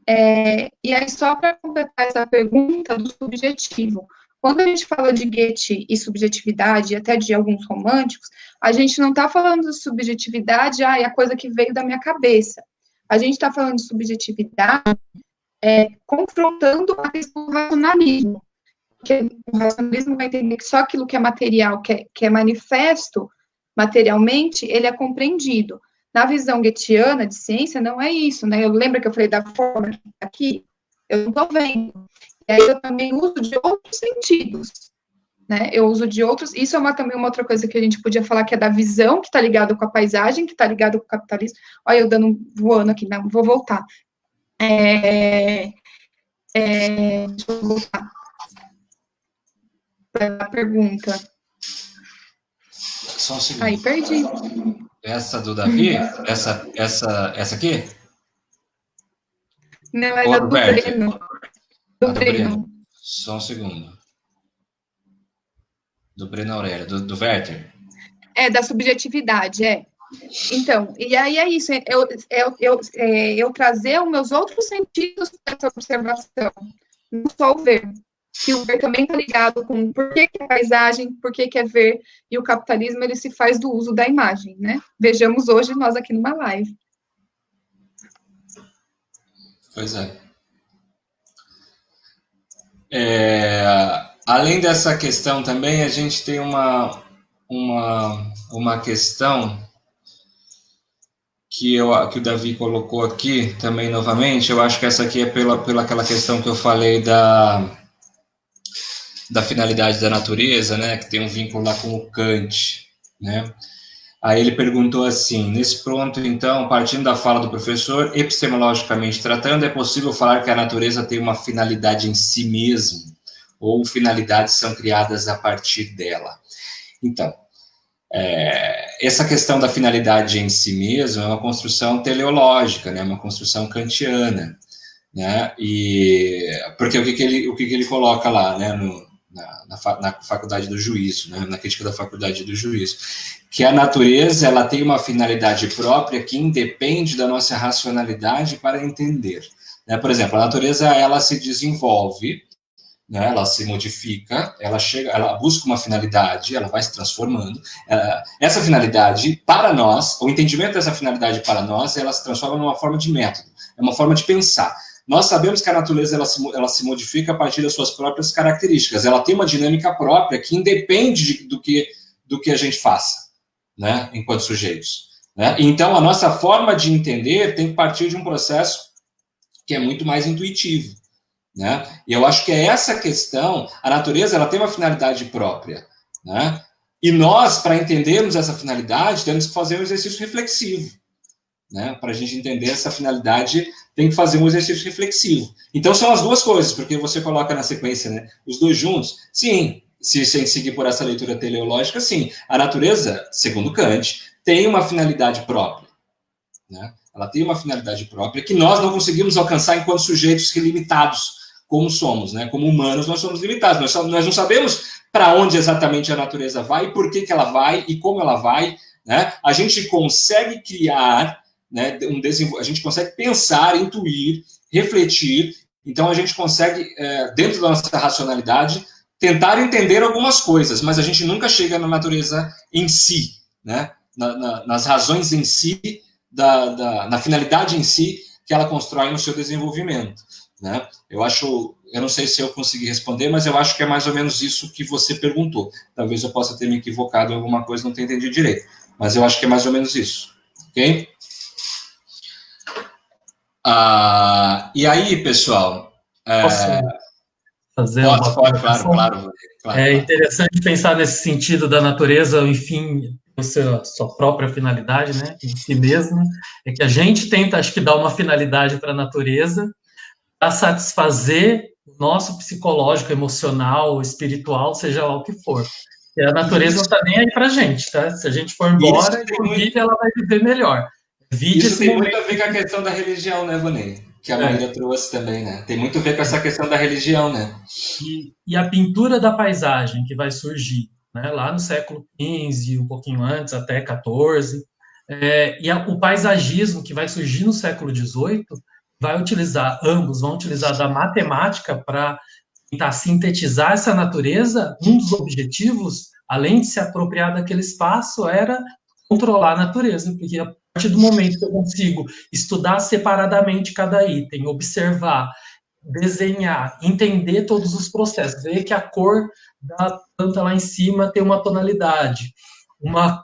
E aí, só para completar essa pergunta do subjetivo, quando a gente fala de Goethe e subjetividade, até de alguns românticos, a gente não está falando de subjetividade, é a coisa que veio da minha cabeça. A gente está falando de subjetividade confrontando a questão do racionalismo. Porque o racionalismo vai entender que só aquilo que é material, que é manifesto materialmente, ele é compreendido. Na visão goetheana de ciência, não é isso, né? Eu lembro que eu falei da forma aqui, eu não estou vendo. E aí eu também uso de outros sentidos, né? Eu uso de outros. Isso é também uma outra coisa que a gente podia falar, que é da visão, que está ligado com a paisagem, que está ligado com o capitalismo. Olha, eu voando aqui, não, vou voltar. Deixa eu voltar para a pergunta. Só um segundo. Aí, perdi. Essa do Davi? Essa aqui? Não, é Ou da do do Werther? Breno. A Do do Breno. Breno. Só um segundo. Do Breno Aurélio. Do Werther. É, da subjetividade, é. Então, e aí é isso, eu trazer os meus outros sentidos para essa observação, não só o ver, que o ver também está ligado com por que é paisagem, por que é ver, e o capitalismo, ele se faz do uso da imagem, né? Vejamos hoje nós aqui numa live. Pois é. Além dessa questão também, a gente tem uma questão que o Davi colocou aqui também novamente. Eu acho que essa aqui é pela aquela questão que eu falei da finalidade da natureza, né, que tem um vínculo lá com o Kant, né? Aí ele perguntou assim: nesse ponto, então, partindo da fala do professor, epistemologicamente tratando, é possível falar que a natureza tem uma finalidade em si mesma, ou finalidades são criadas a partir dela? Então, essa questão da finalidade em si mesma é uma construção teleológica, né, uma construção kantiana, né? E porque o que ele coloca lá, né, na faculdade do juízo, né, na crítica da faculdade do juízo, que a natureza ela tem uma finalidade própria que independe da nossa racionalidade para entender, né? Por exemplo, a natureza ela se desenvolve, né, ela se modifica, ela busca uma finalidade, ela vai se transformando. Essa finalidade, para nós, o entendimento dessa finalidade para nós, ela se transforma numa forma de método, é uma forma de pensar. Nós sabemos que a natureza ela se modifica a partir das suas próprias características, ela tem uma dinâmica própria que independe do que a gente faça, né, enquanto sujeitos, né? Então, a nossa forma de entender tem que partir de um processo que é muito mais intuitivo, né? E eu acho que é essa questão, a natureza ela tem uma finalidade própria, né? E nós, para entendermos essa finalidade, temos que fazer um exercício reflexivo, né? Para a gente entender essa finalidade, tem que fazer um exercício reflexivo. Então são as duas coisas, porque você coloca na sequência, né, os dois juntos. Sim, se seguir por essa leitura teleológica, sim, a natureza, segundo Kant, tem uma finalidade própria, né? Ela tem uma finalidade própria que nós não conseguimos alcançar enquanto sujeitos limitados como somos, né? Como humanos, nós somos limitados. Nós não sabemos para onde exatamente a natureza vai, por que ela vai e como ela vai, né? A gente consegue criar, né, a gente consegue pensar, intuir, refletir. Então, a gente consegue, dentro da nossa racionalidade, tentar entender algumas coisas, mas a gente nunca chega na natureza em si, né? Nas razões em si, na finalidade em si que ela constrói no seu desenvolvimento, né? Eu não sei se eu consegui responder, mas eu acho que é mais ou menos isso que você perguntou. Talvez eu possa ter me equivocado em alguma coisa, não ter entendido direito, mas eu acho que é mais ou menos isso, ok? E aí, pessoal... Posso fazer pode, claro. É interessante pensar nesse sentido da natureza, enfim, sua própria finalidade, né, em si mesma, é que a gente tenta, acho que, dar uma finalidade para a natureza, para satisfazer o nosso psicológico, emocional, espiritual, seja lá o que for. E a natureza não está nem aí para a gente, tá? Se a gente for embora, ela vai viver melhor. Isso tem muito a ver com a questão da religião, né, Vonei? Que a Maíra trouxe também, né? Tem muito a ver com essa questão da religião, né? E a pintura da paisagem que vai surgir, né, lá no século XV, um pouquinho antes, até XIV, o paisagismo que vai surgir no século XVIII ambos vão utilizar da matemática para tentar sintetizar essa natureza. Um dos objetivos, além de se apropriar daquele espaço, era controlar a natureza, porque a partir do momento que eu consigo estudar separadamente cada item, observar, desenhar, entender todos os processos, ver que a cor da planta lá em cima tem uma tonalidade, uma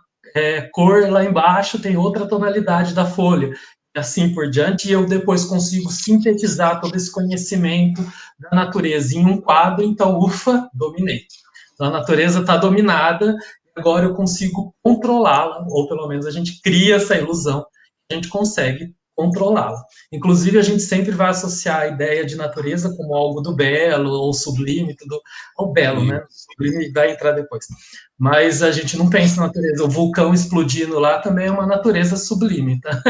cor lá embaixo tem outra tonalidade da folha, e assim por diante, e eu depois consigo sintetizar todo esse conhecimento da natureza em um quadro. Então, ufa, dominei. Então, a natureza está dominada, agora eu consigo controlá-la, ou pelo menos a gente cria essa ilusão, a gente consegue controlá-la. Inclusive, a gente sempre vai associar a ideia de natureza como algo do belo, ou sublime, tudo ao belo, né? O sublime vai entrar depois. mas a gente não pensa na natureza. O vulcão explodindo lá também é uma natureza sublime, tá?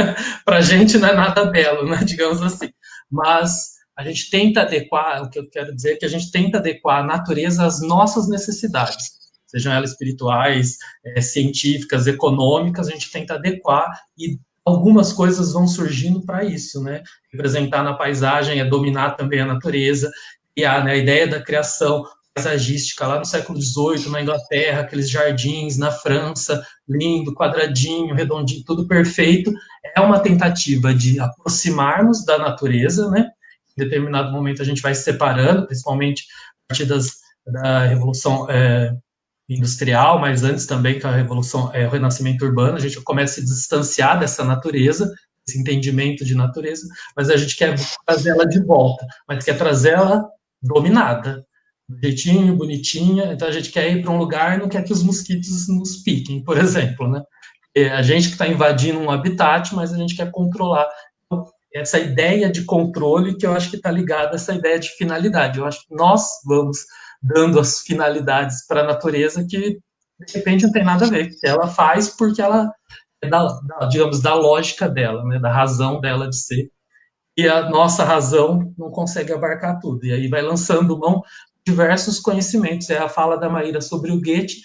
Para a gente não é nada belo, né? Digamos assim. Mas a gente tenta adequar, o que eu quero dizer é que a gente tenta adequar a natureza às nossas necessidades, sejam elas espirituais, científicas, econômicas, a gente tenta adequar e algumas coisas vão surgindo para isso, né? Representar na paisagem é dominar também a natureza, e a ideia da criação paisagística lá no século XVIII, na Inglaterra, aqueles jardins, na França, lindo, quadradinho, redondinho, tudo perfeito, é uma tentativa de aproximarmos da natureza, né? Em determinado momento a gente vai se separando, principalmente a partir da Revolução Industrial, mas antes também com a Revolução, o Renascimento Urbano, a gente começa a se distanciar dessa natureza, esse entendimento de natureza, mas a gente quer trazer ela de volta, mas quer trazer ela dominada, do jeitinho, bonitinha, então a gente quer ir para um lugar e não quer que os mosquitos nos piquem, por exemplo, né? A gente que está invadindo um habitat, mas a gente quer controlar. Então, essa ideia de controle que eu acho que está ligada a essa ideia de finalidade. Eu acho que nós vamos dando as finalidades para a natureza que, de repente, não tem nada a ver. Ela faz porque ela é digamos, da lógica dela, né? Da razão dela de ser. E a nossa razão não consegue abarcar tudo. E aí vai lançando mão diversos conhecimentos. É a fala da Maíra sobre o Goethe,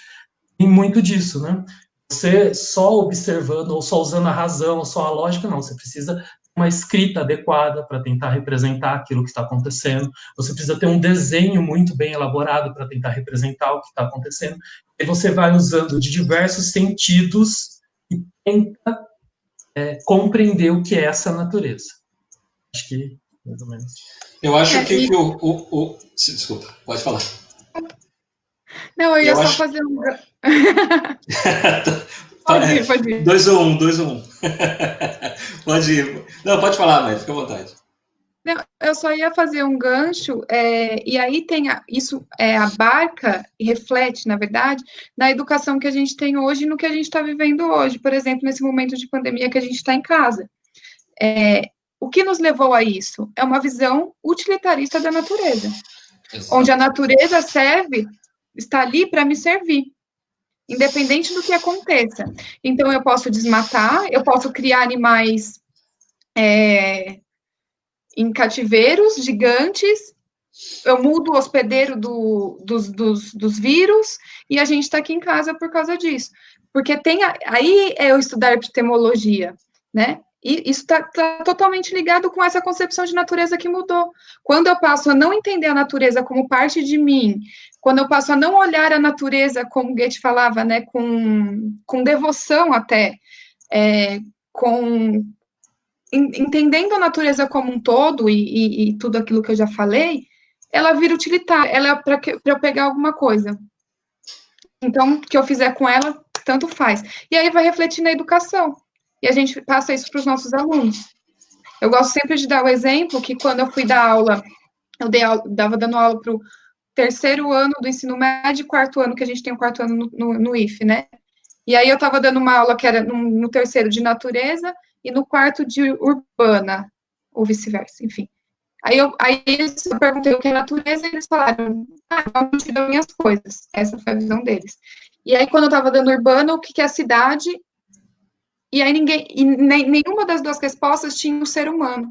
tem muito disso, né? Você só observando, ou só usando a razão, ou só a lógica, não. Você precisa ter uma escrita adequada para tentar representar aquilo que está acontecendo. Você precisa ter um desenho muito bem elaborado para tentar representar o que está acontecendo. E você vai usando de diversos sentidos e tenta compreender o que é essa natureza. Acho que, mais ou menos. Eu acho que desculpa, pode falar. Não, eu ia só fazer um... Pode ir. 2 ou 1. Pode ir. Não, pode falar, mas fica à vontade. Não, eu só ia fazer um gancho, e aí tem isso abarca e reflete, na verdade, na educação que a gente tem hoje e no que a gente está vivendo hoje. Por exemplo, nesse momento de pandemia que a gente está em casa. O que nos levou a isso? É uma visão utilitarista da natureza. Exato. Onde a natureza está ali para me servir, independente do que aconteça. Então, eu posso desmatar, eu posso criar animais em cativeiros gigantes, eu mudo o hospedeiro dos vírus, e a gente está aqui em casa por causa disso. Porque aí é eu estudar epistemologia, né? E isso está totalmente ligado com essa concepção de natureza que mudou. Quando eu passo a não entender a natureza como parte de mim, quando eu passo a não olhar a natureza, como Goethe falava, né, com devoção até, entendendo a natureza como um todo e tudo aquilo que eu já falei, ela vira utilitária, ela é para eu pegar alguma coisa. Então, o que eu fizer com ela, tanto faz. E aí vai refletir na educação. E a gente passa isso para os nossos alunos. Eu gosto sempre de dar o exemplo que quando eu fui dar aula, estava dando aula para o 3º ano do ensino médio e 4º ano, que a gente tem o 4º ano no IF, né? E aí eu estava dando uma aula que era no 3º de natureza e no 4º de urbana, ou vice-versa, enfim. Aí eu perguntei o que é natureza e eles falaram, eu não te dou minhas coisas. Essa foi a visão deles. E aí, quando eu estava dando urbana, o que é a cidade? E aí nenhuma das duas respostas tinha o ser humano.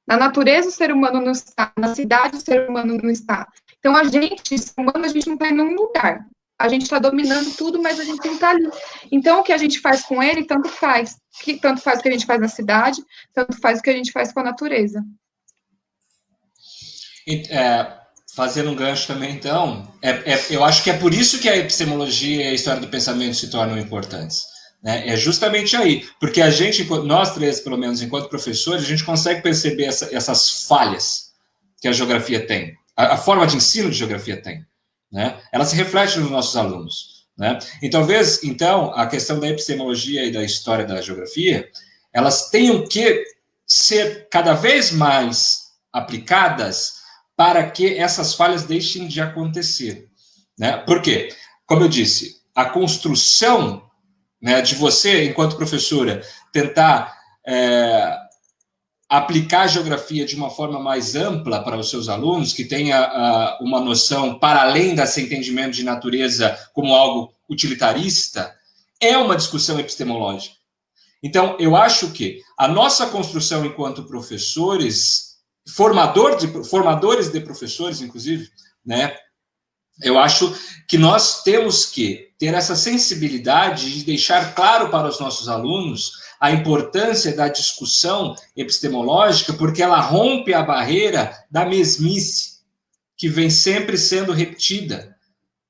Na natureza, o ser humano não está. Na cidade, o ser humano não está. Então, ser humano, a gente não está em nenhum lugar. A gente está dominando tudo, mas a gente não está ali. Então, o que a gente faz com ele, tanto faz. Tanto faz o que a gente faz na cidade, tanto faz o que a gente faz com a natureza. Fazendo um gancho também, então, eu acho que é por isso que a epistemologia e a história do pensamento se tornam importantes. Né? É justamente aí, porque nós três, pelo menos, enquanto professores, a gente consegue perceber essas falhas que a geografia tem, a forma de ensino de geografia tem. Né? Ela se reflete nos nossos alunos. Né? E talvez, então, a questão da epistemologia e da história da geografia, elas tenham que ser cada vez mais aplicadas para que essas falhas deixem de acontecer. Né? Por quê? Como eu disse, a construção, né, de você, enquanto professora, tentar aplicar a geografia de uma forma mais ampla para os seus alunos, que tenha uma noção para além desse entendimento de natureza como algo utilitarista, é uma discussão epistemológica. Então, eu acho que a nossa construção enquanto professores, formadores de professores, inclusive, né, eu acho que nós temos que ter essa sensibilidade de deixar claro para os nossos alunos a importância da discussão epistemológica, porque ela rompe a barreira da mesmice, que vem sempre sendo repetida,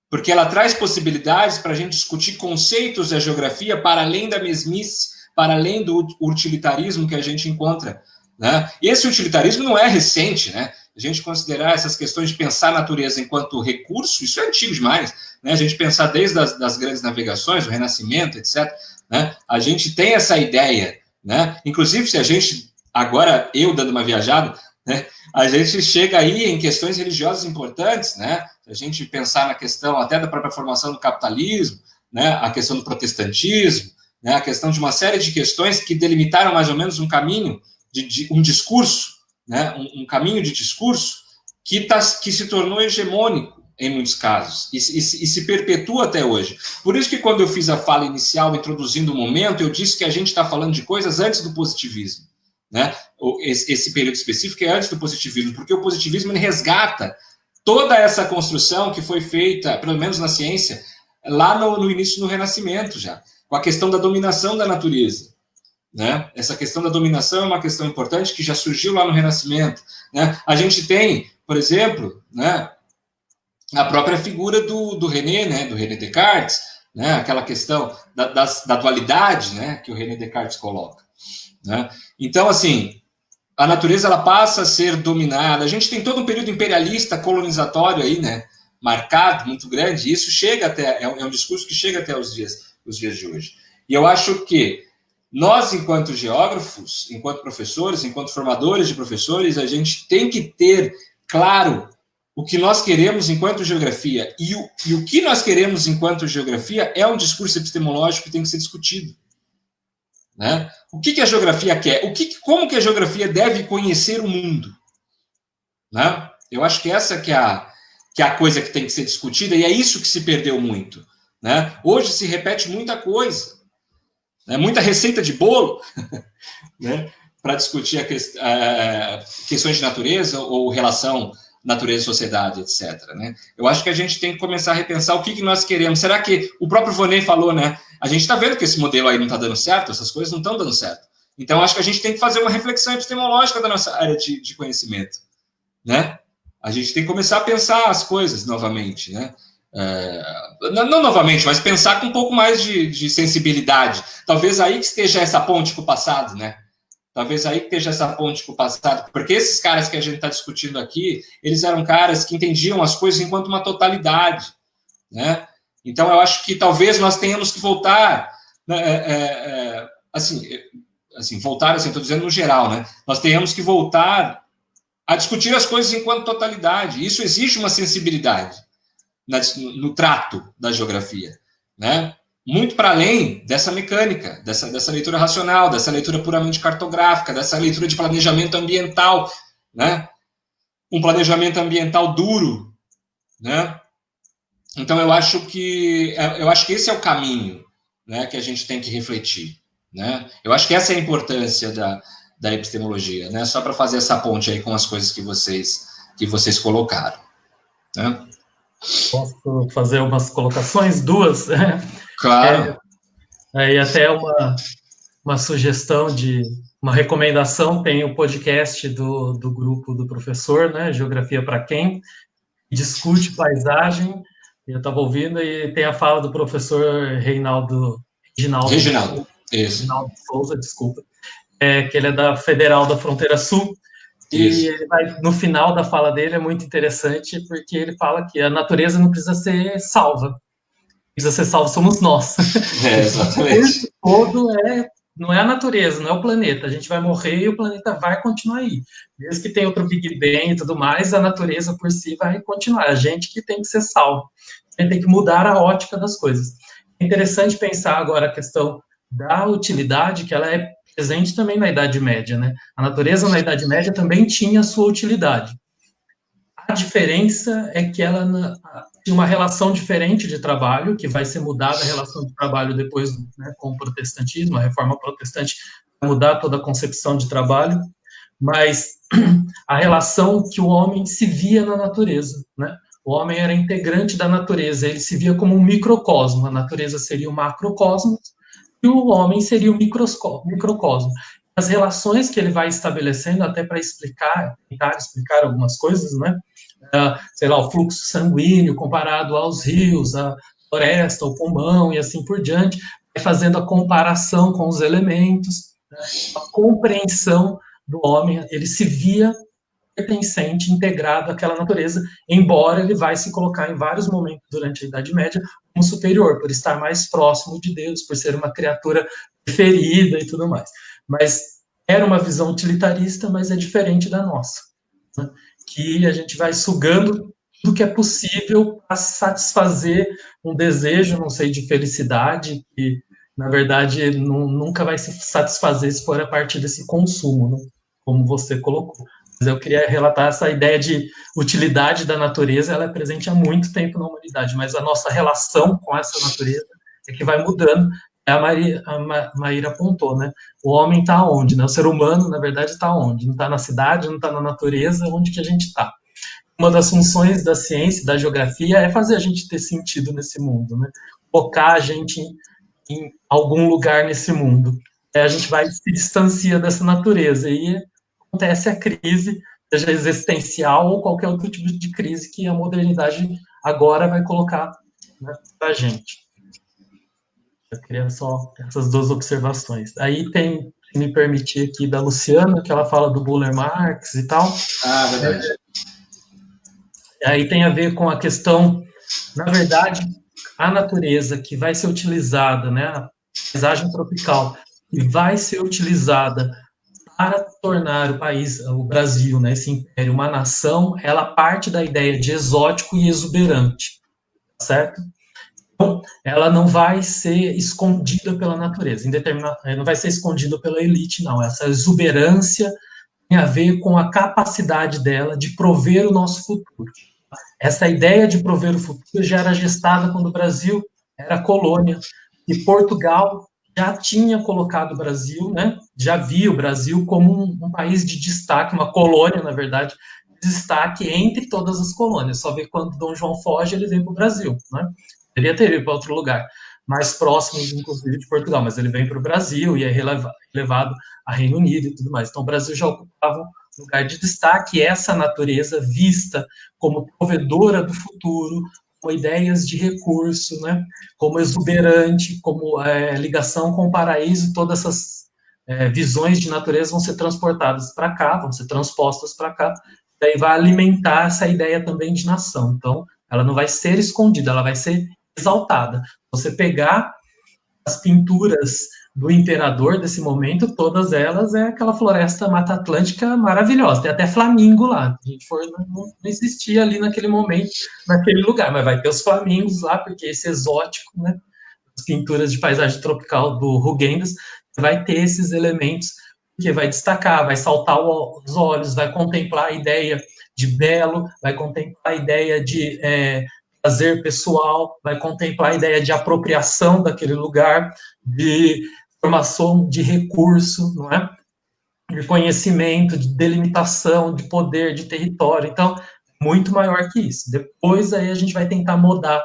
porque ela traz possibilidades para a gente discutir conceitos da geografia para além da mesmice, para além do utilitarismo que a gente encontra, né? E esse utilitarismo não é recente, né? A gente considerar essas questões de pensar a natureza enquanto recurso, isso é antigo demais, né? A gente pensar desde das grandes navegações, o Renascimento, etc., né? A gente tem essa ideia, né? Inclusive, se a gente, agora eu dando uma viajada, né? A gente chega aí em questões religiosas importantes, né? Se a gente pensar na questão até da própria formação do capitalismo, né? A questão do protestantismo, né? A questão de uma série de questões que delimitaram mais ou menos um caminho, um discurso, né? Um caminho de discurso que se tornou hegemônico em muitos casos, e se perpetua até hoje. Por isso que quando eu fiz a fala inicial, introduzindo o momento, eu disse que a gente está falando de coisas antes do positivismo, né? Esse período específico é antes do positivismo, porque o positivismo ele resgata toda essa construção que foi feita, pelo menos na ciência, lá no início do Renascimento já, com a questão da dominação da natureza, né? Essa questão da dominação é uma questão importante que já surgiu lá no Renascimento, né? A gente tem, por exemplo, né, a própria figura do René, né, do René Descartes, né, aquela questão da dualidade, né, que o René Descartes coloca, né? Então, assim, a natureza ela passa a ser dominada. A gente tem todo um período imperialista, colonizatório aí, né, marcado, muito grande, e isso chega até, é um discurso que chega até os dias de hoje. E eu acho que nós, enquanto geógrafos, enquanto professores, enquanto formadores de professores, a gente tem que ter claro o que nós queremos enquanto geografia. E o que nós queremos enquanto geografia é um discurso epistemológico que tem que ser discutido, né? O que a geografia quer? Como que a geografia deve conhecer o mundo? Né? Eu acho que essa que é a coisa que tem que ser discutida, e é isso que se perdeu muito, né? Hoje se repete muita coisa, né? Muita receita de bolo, né? Para discutir questões de natureza ou relação natureza, sociedade, etc., né? Eu acho que a gente tem que começar a repensar o que nós queremos. Será que o próprio Vonnet falou, né? A gente está vendo que esse modelo aí não está dando certo, essas coisas não estão dando certo. Então, acho que a gente tem que fazer uma reflexão epistemológica da nossa área de conhecimento, né? A gente tem que começar a pensar as coisas novamente, né? Não novamente, mas pensar com um pouco mais de sensibilidade. Talvez aí que esteja essa ponte com o passado, né? Talvez aí que esteja essa ponte com o passado, porque esses caras que a gente está discutindo aqui, eles eram caras que entendiam as coisas enquanto uma totalidade, né? Então, eu acho que talvez nós tenhamos que voltar, voltar, assim, estou dizendo no geral, né? Nós tenhamos que voltar a discutir as coisas enquanto totalidade. Isso exige uma sensibilidade no trato da geografia, né? Muito para além dessa mecânica, dessa leitura racional, dessa leitura puramente cartográfica, dessa leitura de planejamento ambiental, né? Um planejamento ambiental duro, né? Então, eu acho que esse é o caminho, né, que a gente tem que refletir, né? Eu acho que essa é a importância da epistemologia, né? Só para fazer essa ponte aí com as coisas que vocês colocaram, né? Posso fazer umas colocações? Duas? Claro. E até uma sugestão uma recomendação, tem o podcast do grupo do professor, né, Geografia para Quem, discute paisagem, eu estava ouvindo, e tem a fala do professor Reginaldo Souza, desculpa, que ele é da Federal da Fronteira Sul, e ele no final da fala dele é muito interessante, porque ele fala que a natureza não precisa ser salva, precisa ser salvo somos nós. Exatamente. Todo não é a natureza, não é o planeta. A gente vai morrer e o planeta vai continuar aí. Mesmo que tenha outro Big Bang e tudo mais, a natureza por si vai continuar. A gente que tem que ser salvo. A gente tem que mudar a ótica das coisas. É interessante pensar agora a questão da utilidade, que ela é presente também na Idade Média, né? A natureza na Idade Média também tinha sua utilidade. A diferença é que a tinha uma relação diferente de trabalho, que vai ser mudada a relação de trabalho depois, né, com o protestantismo, a reforma protestante vai mudar toda a concepção de trabalho, mas a relação que o homem se via na natureza, né? O homem era integrante da natureza, ele se via como um microcosmo, a natureza seria o macrocosmo e o homem seria o microcosmo. As relações que ele vai estabelecendo, até para tentar explicar algumas coisas, né? Sei lá, o fluxo sanguíneo comparado aos rios, a floresta, o pulmão e assim por diante, vai fazendo a comparação com os elementos, né? A compreensão do homem, ele se via pertencente, integrado àquela natureza, embora ele vai se colocar em vários momentos durante a Idade Média como superior, por estar mais próximo de Deus, por ser uma criatura preferida e tudo mais. Mas era uma visão utilitarista, mas é diferente da nossa, né? Que a gente vai sugando tudo que é possível para satisfazer um desejo, não sei, de felicidade, que, na verdade, nunca vai se satisfazer se for a partir desse consumo, né? Como você colocou. Mas eu queria relatar essa ideia de utilidade da natureza, ela é presente há muito tempo na humanidade, mas a nossa relação com essa natureza é que vai mudando. A Maíra apontou, né? O homem está onde? Né? O ser humano, na verdade, está onde? Não está na cidade, não está na natureza, onde que a gente está? Uma das funções da ciência, da geografia, é fazer a gente ter sentido nesse mundo, né? Colocar a gente em algum lugar nesse mundo. A gente vai se distancia dessa natureza e acontece a crise, seja existencial ou qualquer outro tipo de crise que a modernidade agora vai colocar, né, para a gente. Eu queria só essas duas observações. Aí tem, se me permitir aqui, da Luciana, que ela fala do Buller Marx e tal. Ah, verdade. Aí tem a ver com a questão, na verdade, a natureza que vai ser utilizada, né, a paisagem tropical, que vai ser utilizada para tornar o país, o Brasil, né, esse império, uma nação, ela parte da ideia de exótico e exuberante, certo? Então, ela não vai ser escondida pela natureza, não vai ser escondida pela elite, não. Essa exuberância tem a ver com a capacidade dela de prover o nosso futuro. Essa ideia de prover o futuro já era gestada quando o Brasil era colônia, e Portugal já tinha colocado o Brasil, né? Já via o Brasil como um país de destaque, uma colônia, na verdade, de destaque entre todas as colônias. Só vê quando Dom João foge, ele vem para o Brasil, né? Poderia ter ido para outro lugar, mais próximo, inclusive, de Portugal, mas ele vem para o Brasil e é levado a Reino Unido e tudo mais. Então, o Brasil já ocupava um lugar de destaque, e essa natureza vista como provedora do futuro, com ideias de recurso, né, como exuberante, como ligação com o paraíso, todas essas visões de natureza vão ser transportadas para cá, vão ser transpostas para cá, e aí vai alimentar essa ideia também de nação. Então, ela não vai ser escondida, ela vai ser exaltada. Você pegar as pinturas do imperador desse momento, todas elas é aquela floresta Mata Atlântica maravilhosa, tem até flamingo lá, a gente não existia ali naquele momento, naquele lugar, mas vai ter os flamingos lá, porque esse exótico, né, as pinturas de paisagem tropical do Rubens, vai ter esses elementos que vai destacar, vai saltar os olhos, vai contemplar a ideia de belo, vai contemplar a ideia de prazer pessoal, vai contemplar a ideia de apropriação daquele lugar, de formação de recurso, não é? De conhecimento, de delimitação, de poder, de território. Então, muito maior que isso. Depois aí a gente vai tentar moldar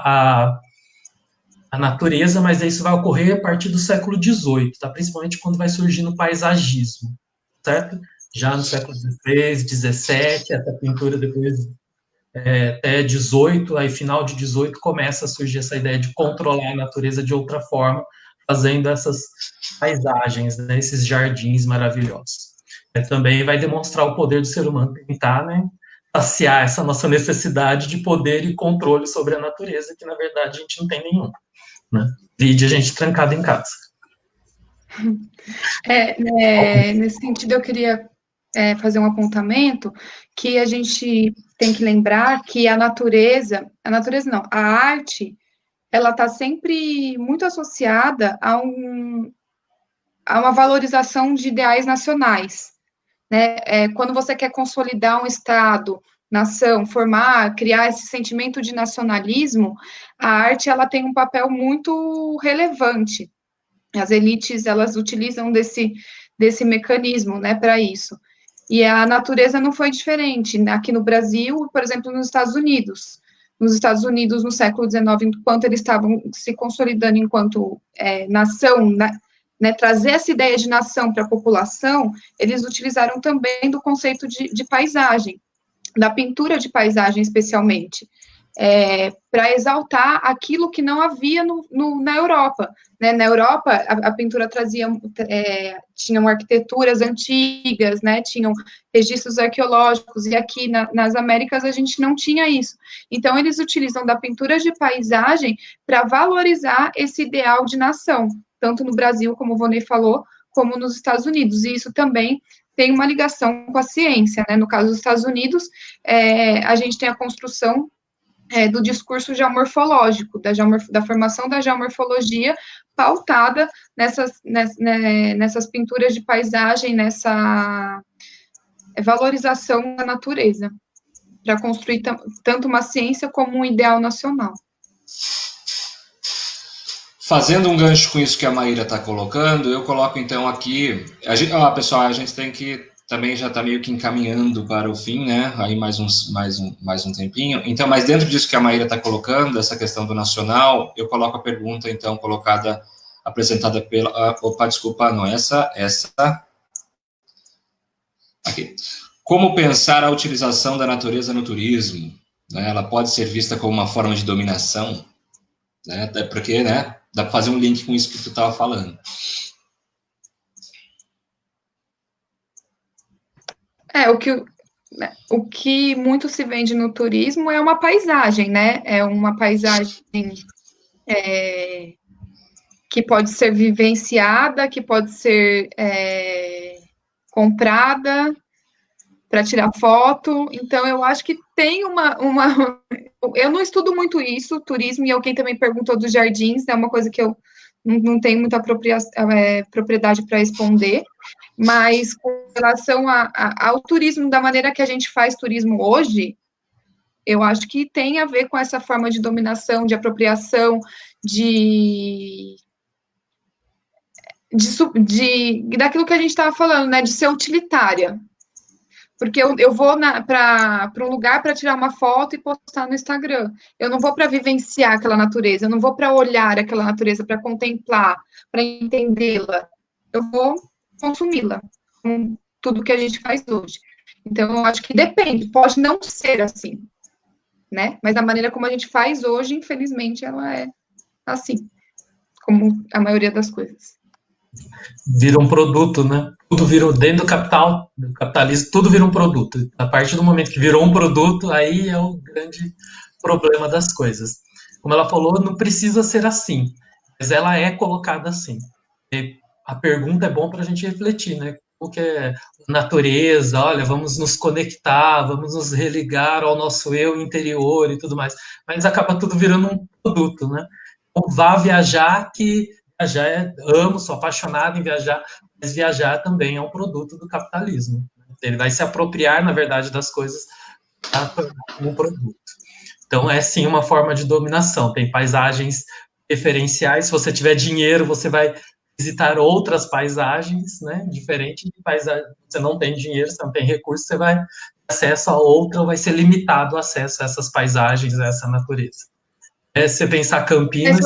a natureza, mas isso vai ocorrer a partir do século XVIII, tá? Principalmente quando vai surgindo o paisagismo, certo? Já no século XVI, XVII, essa pintura depois até 18, aí final de 18 começa a surgir essa ideia de controlar a natureza de outra forma, fazendo essas paisagens, né, esses jardins maravilhosos. Também vai demonstrar o poder do ser humano, tentar, né, saciar essa nossa necessidade de poder e controle sobre a natureza, que na verdade a gente não tem nenhum, né? Vide a gente trancado em casa. Nesse sentido, eu queria fazer um apontamento que a gente tem que lembrar que a arte, ela está sempre muito associada a uma valorização de ideais nacionais, né? Quando você quer consolidar um Estado nação, criar esse sentimento de nacionalismo, a arte, ela tem um papel muito relevante. As elites, elas utilizam desse mecanismo, né, para isso. E a natureza não foi diferente. Aqui no Brasil, por exemplo, nos Estados Unidos. Nos Estados Unidos, no século XIX, enquanto eles estavam se consolidando enquanto nação, né, trazer essa ideia de nação para a população, eles utilizaram também do conceito de paisagem, da pintura de paisagem, especialmente, para exaltar aquilo que não havia na Europa. Né? Na Europa, a pintura tinham arquiteturas antigas, né? Tinham registros arqueológicos, e aqui nas Américas a gente não tinha isso. Então, eles utilizam da pintura de paisagem para valorizar esse ideal de nação, tanto no Brasil, como o Vonei falou, como nos Estados Unidos, e isso também tem uma ligação com a ciência, né? No caso dos Estados Unidos, a gente tem a construção do discurso geomorfológico, da formação da geomorfologia, pautada nessas pinturas de paisagem, nessa valorização da natureza, para construir tanto uma ciência como um ideal nacional. Fazendo um gancho com isso que a Maíra está colocando, eu coloco então aqui, pessoal, a gente tem que também já está meio que encaminhando para o fim, né? Aí mais um tempinho. Então, mas dentro disso que a Maíra está colocando, essa questão do nacional, eu coloco a pergunta, então, apresentada pela... Opa, desculpa, não, essa... Aqui. Como pensar a utilização da natureza no turismo? Né? Ela pode ser vista como uma forma de dominação? Né? Porque, né? Dá para fazer um link com isso que tu estava falando. O que muito se vende no turismo é uma paisagem, né? É uma paisagem que pode ser vivenciada, que pode ser comprada para tirar foto. Então, eu acho que tem Eu não estudo muito isso, turismo, e alguém também perguntou dos jardins, é uma coisa que eu não tenho muita propriedade para responder, mas com relação ao turismo, da maneira que a gente faz turismo hoje, eu acho que tem a ver com essa forma de dominação, de apropriação, daquilo que a gente estava falando, né, de ser utilitária. Porque eu vou para um lugar para tirar uma foto e postar no Instagram. Eu não vou para vivenciar aquela natureza, eu não vou para olhar aquela natureza, para contemplar, para entendê-la. Eu vou consumi-la, com tudo que a gente faz hoje. Então, eu acho que depende, pode não ser assim, né? Mas a maneira como a gente faz hoje, infelizmente, ela é assim, como a maioria das coisas. Vira um produto, né? Tudo virou dentro do capitalismo, tudo vira um produto. A partir do momento que virou um produto, aí é o grande problema das coisas. Como ela falou, não precisa ser assim, mas ela é colocada assim. E a pergunta é bom para a gente refletir, né? O que é natureza, olha, vamos nos conectar, vamos nos religar ao nosso eu interior e tudo mais. Mas acaba tudo virando um produto, né? Então, vá viajar, que viajar amo, sou apaixonado em viajar, mas viajar também é um produto do capitalismo. Ele vai se apropriar, na verdade, das coisas como produto. Então, é sim uma forma de dominação. Tem paisagens referenciais. Se você tiver dinheiro, você vai visitar outras paisagens, né? Diferente de paisagem. Você não tem dinheiro, você não tem recurso, você vai ter acesso a outra, ou vai ser limitado o acesso a essas paisagens, a essa natureza. Você pensar Campinas...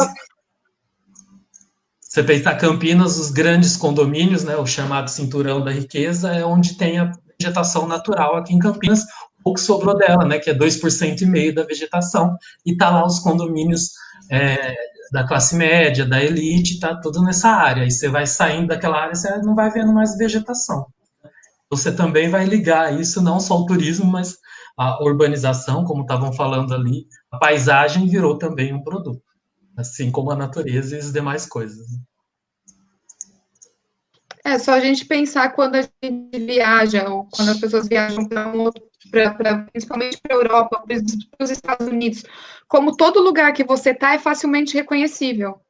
Você pensar Campinas, os grandes condomínios, né, o chamado cinturão da riqueza, é onde tem a vegetação natural aqui em Campinas, o que sobrou dela, né, que é 2,5% da vegetação, e tá lá os condomínios da classe média, da elite, tá tudo nessa área. E você vai saindo daquela área, você não vai vendo mais vegetação. Você também vai ligar isso, não só o turismo, mas a urbanização, como estavam falando ali, a paisagem virou também um produto, assim como a natureza e as demais coisas. É só a gente pensar quando a gente viaja, ou quando as pessoas viajam principalmente para a Europa, para os Estados Unidos, como todo lugar que você está é facilmente reconhecível.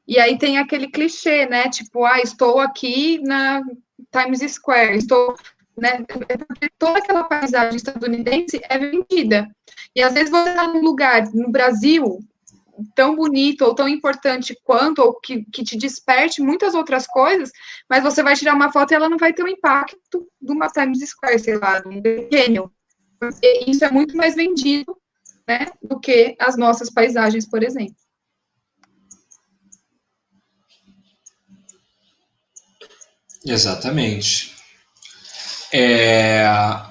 E aí tem aquele clichê, né? Tipo, estou aqui na Times Square, estou né? É porque toda aquela paisagem estadunidense é vendida. E às vezes você está num lugar, no Brasil, tão bonito ou tão importante quanto, ou que te desperte muitas outras coisas, mas você vai tirar uma foto e ela não vai ter o impacto de uma Times Square, sei lá, de um Canyon. Porque isso é muito mais vendido, né, do que as nossas paisagens, por exemplo. Exatamente.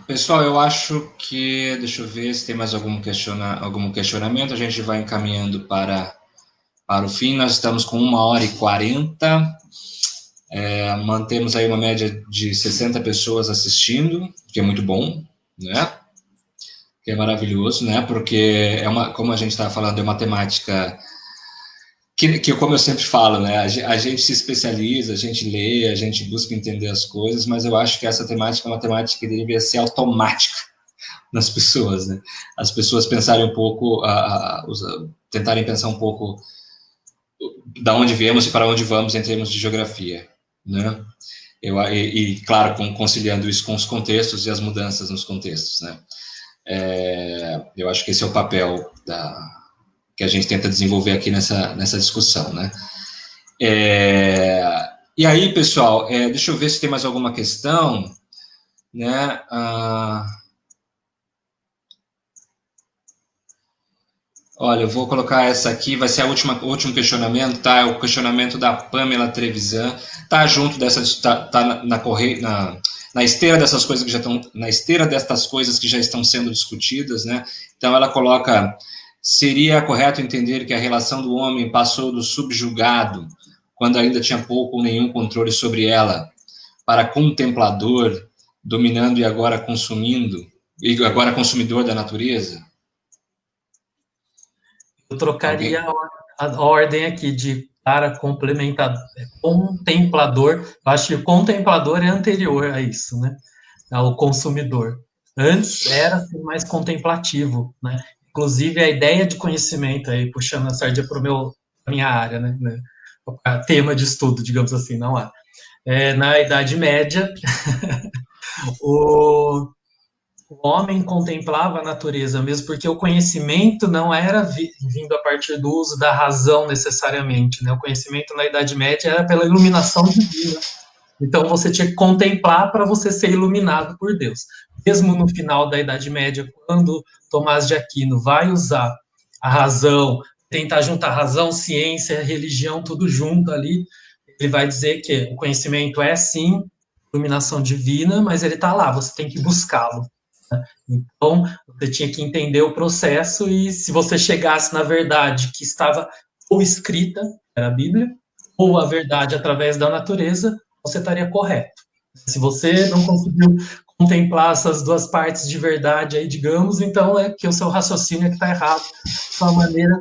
Pessoal, eu acho que, deixa eu ver se tem mais algum questionamento, a gente vai encaminhando para o fim. Nós estamos com 1h40, mantemos aí uma média de 60 pessoas assistindo, que é muito bom, né? Que é maravilhoso, né? Porque como a gente estava falando, é uma temática que, como eu sempre falo, né? A gente se especializa, a gente lê, a gente busca entender as coisas, mas eu acho que essa temática é uma temática que deveria ser automática nas pessoas, né? As pessoas pensarem um pouco, tentarem pensar um pouco da onde viemos e para onde vamos em termos de geografia, né? Claro, conciliando isso com os contextos e as mudanças nos contextos, né? Eu acho que esse é o papel que a gente tenta desenvolver aqui nessa discussão, né? E aí, pessoal, deixa eu ver se tem mais alguma questão, né? Olha, eu vou colocar essa aqui, vai ser o último questionamento, tá? É o questionamento da Pamela Trevisan, tá junto tá na esteira dessas coisas que já estão, na esteira destas coisas que já estão sendo discutidas, né? Então ela coloca: seria correto entender que a relação do homem passou do subjugado, quando ainda tinha pouco ou nenhum controle sobre ela, para contemplador, dominando e agora consumidor da natureza? Eu trocaria a ordem aqui de para contemplador. Eu acho que o contemplador é anterior a isso, né? Ao consumidor. Antes era mais contemplativo, né? Inclusive a ideia de conhecimento aí, puxando a sardinha para minha área, né? Tema de estudo, digamos assim, não há. Na Idade Média, o homem contemplava a natureza mesmo, porque o conhecimento não era vindo a partir do uso da razão necessariamente, né? O conhecimento na Idade Média era pela iluminação divina. Então você tinha que contemplar para você ser iluminado por Deus. Mesmo no final da Idade Média, quando Tomás de Aquino vai usar a razão, tentar juntar razão, ciência, religião, tudo junto ali, ele vai dizer que o conhecimento é sim iluminação divina, mas ele está lá, você tem que buscá-lo. Então, você tinha que entender o processo e se você chegasse na verdade que estava ou escrita, era a Bíblia, ou a verdade através da natureza, você estaria correto. Se você não conseguiu contemplar essas duas partes de verdade aí, digamos, então é que o seu raciocínio é que está errado, sua maneira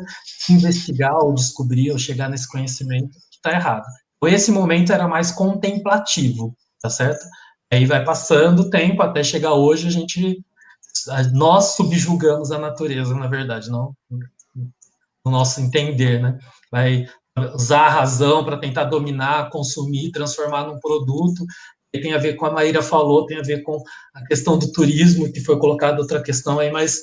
de investigar ou descobrir ou chegar nesse conhecimento que está errado. Então, esse momento era mais contemplativo, tá certo? Aí vai passando o tempo até chegar hoje, nós subjugamos a natureza, na verdade, não no nosso entender, né? Vai usar a razão para tentar dominar, consumir, transformar num produto. E tem a ver com a Maíra falou, tem a ver com a questão do turismo, que foi colocada outra questão aí, mas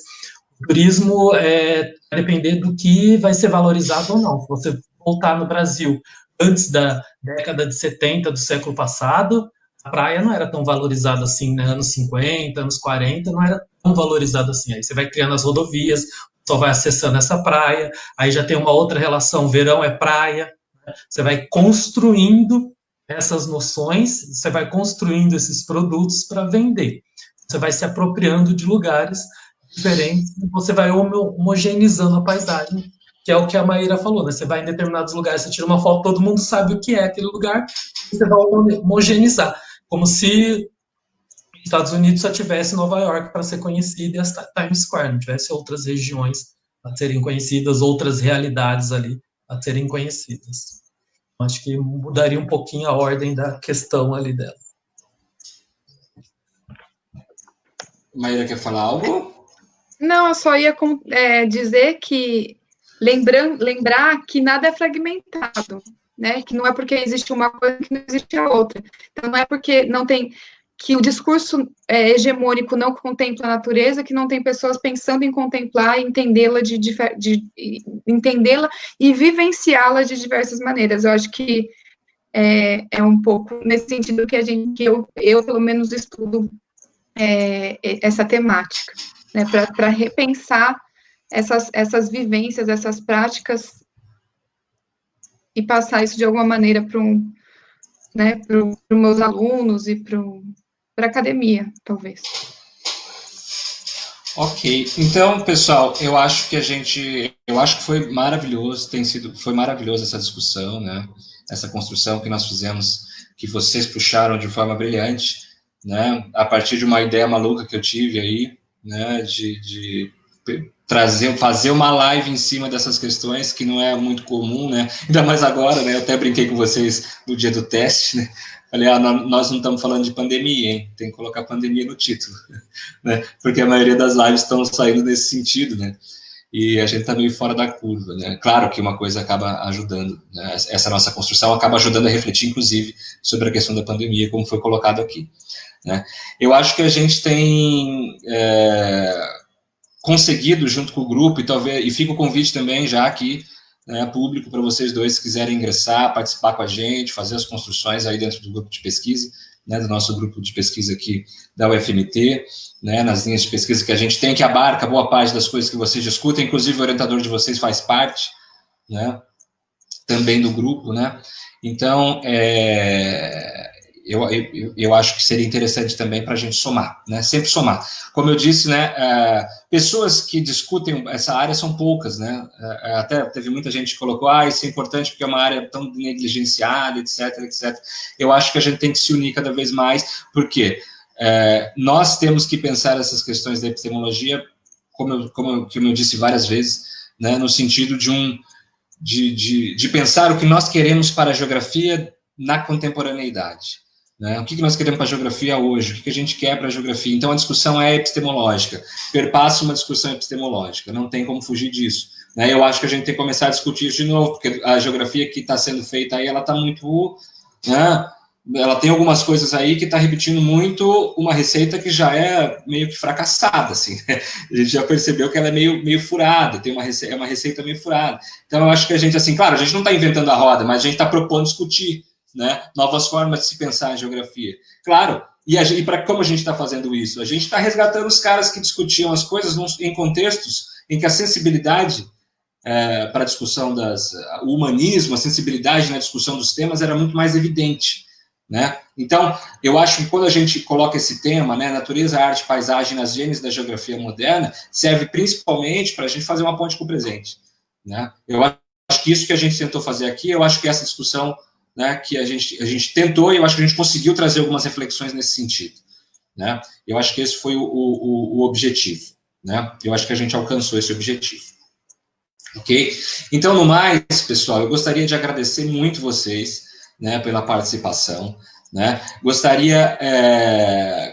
o turismo vai depender do que vai ser valorizado ou não. Se você voltar no Brasil antes da década de 70 do século passado, a praia não era tão valorizada assim, né? Anos 50, anos 40, não era tão valorizada assim. Aí você vai criando as rodovias, só vai acessando essa praia, aí já tem uma outra relação, verão é praia, né? Você vai construindo essas noções, você vai construindo esses produtos para vender. Você vai se apropriando de lugares diferentes e você vai homogeneizando a paisagem, que é o que a Maíra falou, né? Você vai em determinados lugares, você tira uma foto, todo mundo sabe o que é aquele lugar, e você vai homogeneizar, como se os Estados Unidos só tivesse Nova York para ser conhecida e a Times Square, não tivesse outras regiões a serem conhecidas, outras realidades ali a serem conhecidas. Acho que mudaria um pouquinho a ordem da questão ali dela. Maíra, quer falar algo? Não, eu só ia dizer que lembrar que nada é fragmentado, né? Que não é porque existe uma coisa que não existe a outra. Então, não é porque não tem que o discurso hegemônico não contempla a natureza, que não tem pessoas pensando em contemplar e entendê-la entendê-la e vivenciá-la de diversas maneiras. Eu acho que é um pouco nesse sentido que eu pelo menos estudo essa temática, né, para repensar essas vivências, essas práticas e passar isso de alguma maneira para os meus alunos e para a academia, talvez. Ok, então, pessoal, eu acho que foi maravilhoso, foi maravilhosa essa discussão, né? Essa construção que nós fizemos, que vocês puxaram de forma brilhante, né? A partir de uma ideia maluca que eu tive aí, né? De fazer uma live em cima dessas questões, que não é muito comum, né? Ainda mais agora, né? Eu até brinquei com vocês no dia do teste, né? Falei, nós não estamos falando de pandemia, hein? Tem que colocar pandemia no título, né? Porque a maioria das lives estão saindo nesse sentido, né? E a gente está meio fora da curva, né? Claro que uma coisa acaba ajudando, né? Essa nossa construção acaba ajudando a refletir, inclusive, sobre a questão da pandemia, como foi colocado aqui, né? Eu acho que a gente tem conseguido, junto com o grupo, e fica o convite também já aqui, né, público, para vocês dois, se quiserem ingressar, participar com a gente, fazer as construções aí dentro do grupo de pesquisa, né, do nosso grupo de pesquisa aqui da UFMT, né, nas linhas de pesquisa que a gente tem, que abarca boa parte das coisas que vocês discutem, inclusive o orientador de vocês faz parte, né, também do grupo, né, então, eu acho que seria interessante também para a gente somar, né? Sempre somar. Como eu disse, né? Pessoas que discutem essa área são poucas, né? Até teve muita gente que colocou, isso é importante porque é uma área tão negligenciada, etc, etc. Eu acho que a gente tem que se unir cada vez mais, porque nós temos que pensar essas questões da epistemologia, como eu disse várias vezes, né? No sentido de pensar o que nós queremos para a geografia na contemporaneidade. Né? O que nós queremos para a geografia hoje? O que a gente quer para a geografia? Então, a discussão é epistemológica, perpassa uma discussão epistemológica, não tem como fugir disso. Né? Eu acho que a gente tem que começar a discutir isso de novo, porque a geografia que está sendo feita aí, ela está muito... Né? Ela tem algumas coisas aí que está repetindo muito uma receita que já é meio que fracassada, assim, né? A gente já percebeu que ela é meio furada, é uma receita meio furada. Então, eu acho que a gente, assim, claro, a gente não está inventando a roda, mas a gente está propondo discutir, né, novas formas de se pensar em geografia. Claro, e para como a gente está fazendo isso? A gente está resgatando os caras que discutiam as coisas em contextos em que a sensibilidade para a discussão o humanismo, a sensibilidade na discussão dos temas era muito mais evidente, né? Então, eu acho que quando a gente coloca esse tema, né, natureza, arte, paisagem nas genes da geografia moderna, serve principalmente para a gente fazer uma ponte com o presente, né? Eu acho que isso que a gente tentou fazer aqui, eu acho que essa discussão, né, que a gente tentou, e eu acho que a gente conseguiu trazer algumas reflexões nesse sentido, né? Eu acho que esse foi o objetivo, né? Eu acho que a gente alcançou esse objetivo, ok? Então, no mais, pessoal, eu gostaria de agradecer muito vocês, né, pela participação, né? Gostaria,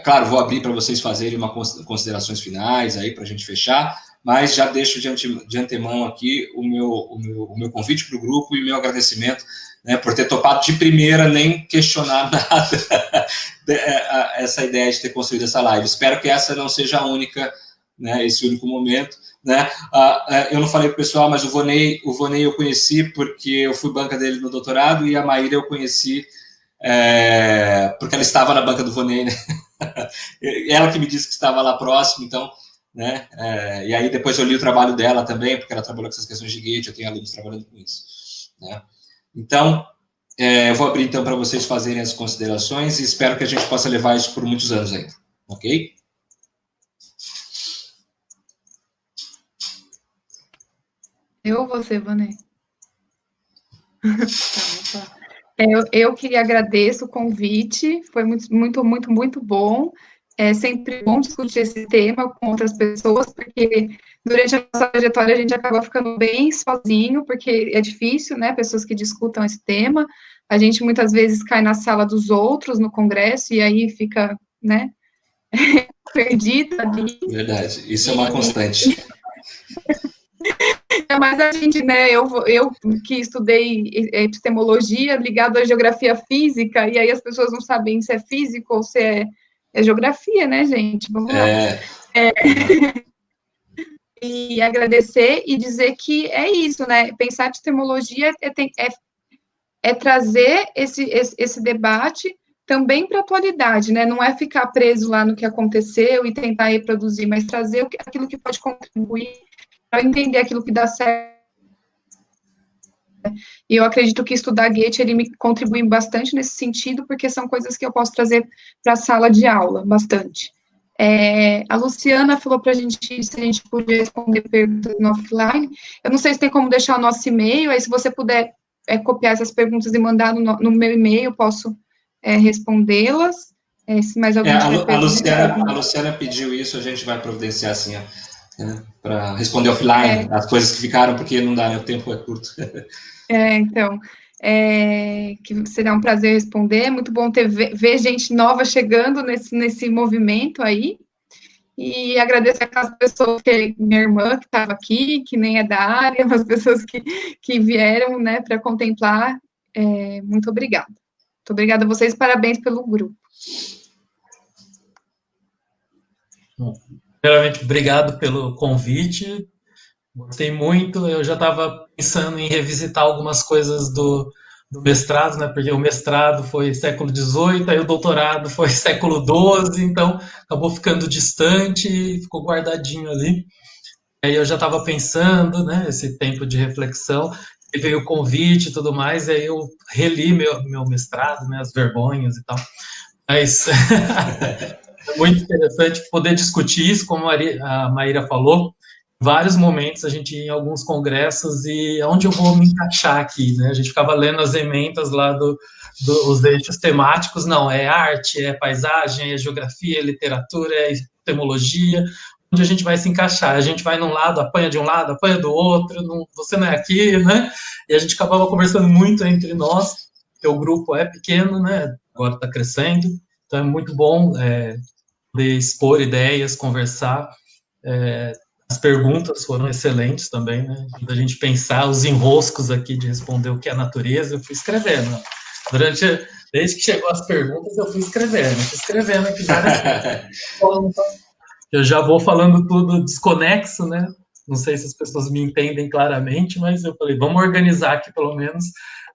claro, vou abrir para vocês fazerem considerações finais aí para a gente fechar, mas já deixo de antemão aqui o meu convite para o grupo e o meu agradecimento, né, por ter topado de primeira, nem questionar nada essa ideia de ter construído essa live. Espero que essa não seja a única, né, esse único momento, né? Eu não falei para o pessoal, mas o Vonei eu conheci porque eu fui banca dele no doutorado, e a Maíra eu conheci porque ela estava na banca do Vonei, né? Ela que me disse que estava lá próximo, então, né? E aí depois eu li o trabalho dela também, porque ela trabalhou com essas questões de gate, eu tenho alunos trabalhando com isso, né? Então, eu vou abrir então para vocês fazerem as considerações e espero que a gente possa levar isso por muitos anos ainda, ok? Eu ou você, Vanessa? Eu que agradeço o convite, foi muito, muito, muito bom. É sempre bom discutir esse tema com outras pessoas, porque durante a nossa trajetória a gente acaba ficando bem sozinho, porque é difícil, né, pessoas que discutam esse tema. A gente muitas vezes cai na sala dos outros, no congresso, e aí fica, né, perdida ali. Verdade, isso é uma constante. Mas a gente, né, eu que estudei epistemologia ligado à geografia física, e aí as pessoas não sabem se é físico ou se é É geografia, né, gente? Vamos lá. E agradecer e dizer que é isso, né? Pensar epistemologia é trazer esse debate também para a atualidade, né? Não é ficar preso lá no que aconteceu e tentar reproduzir, mas trazer aquilo que pode contribuir para entender aquilo que dá certo. E eu acredito que estudar Goethe, ele me contribui bastante nesse sentido, porque são coisas que eu posso trazer para a sala de aula, bastante. A Luciana falou para a gente se a gente podia responder perguntas no offline. Eu não sei se tem como deixar o nosso e-mail, aí se você puder copiar essas perguntas e mandar no meu e-mail, eu posso respondê-las. Se mais alguém tiver a Luciana pediu isso, a gente vai providenciar assim, para responder offline as coisas que ficaram, porque não dá, né? O tempo é curto. Então, que será um prazer responder. É muito bom ver gente nova chegando nesse movimento aí. E agradecer aquelas pessoas, minha irmã que estava aqui, que nem é da área, as pessoas que vieram, né, para contemplar. Muito obrigada. Muito obrigada a vocês, parabéns pelo grupo. Primeiramente, obrigado pelo convite. Gostei muito. Eu já estava pensando em revisitar algumas coisas do mestrado, né? Porque o mestrado foi século XVIII, aí o doutorado foi século XII, então acabou ficando distante e ficou guardadinho ali. Aí eu já estava pensando, né? Esse tempo de reflexão, e veio o convite e tudo mais, e aí eu reli meu mestrado, né? As vergonhas e tal. Mas é muito interessante poder discutir isso, como a Maíra falou. Vários momentos a gente ia em alguns congressos e onde eu vou me encaixar aqui, né? A gente ficava lendo as ementas lá dos eixos temáticos, não, é arte, é paisagem, é geografia, é literatura, é epistemologia, onde a gente vai se encaixar. A gente vai num lado, apanha de um lado, apanha do outro, você não é aqui, né? E a gente acabava conversando muito entre nós, porque o grupo é pequeno, né? Agora está crescendo, então é muito bom poder expor ideias, conversar. As perguntas foram excelentes também, né? Da gente pensar os enroscos aqui de responder o que é a natureza, eu fui escrevendo. Desde que chegou as perguntas, eu fui escrevendo aqui várias coisas. Eu já vou falando tudo desconexo, né? Não sei se as pessoas me entendem claramente, mas eu falei, vamos organizar aqui pelo menos.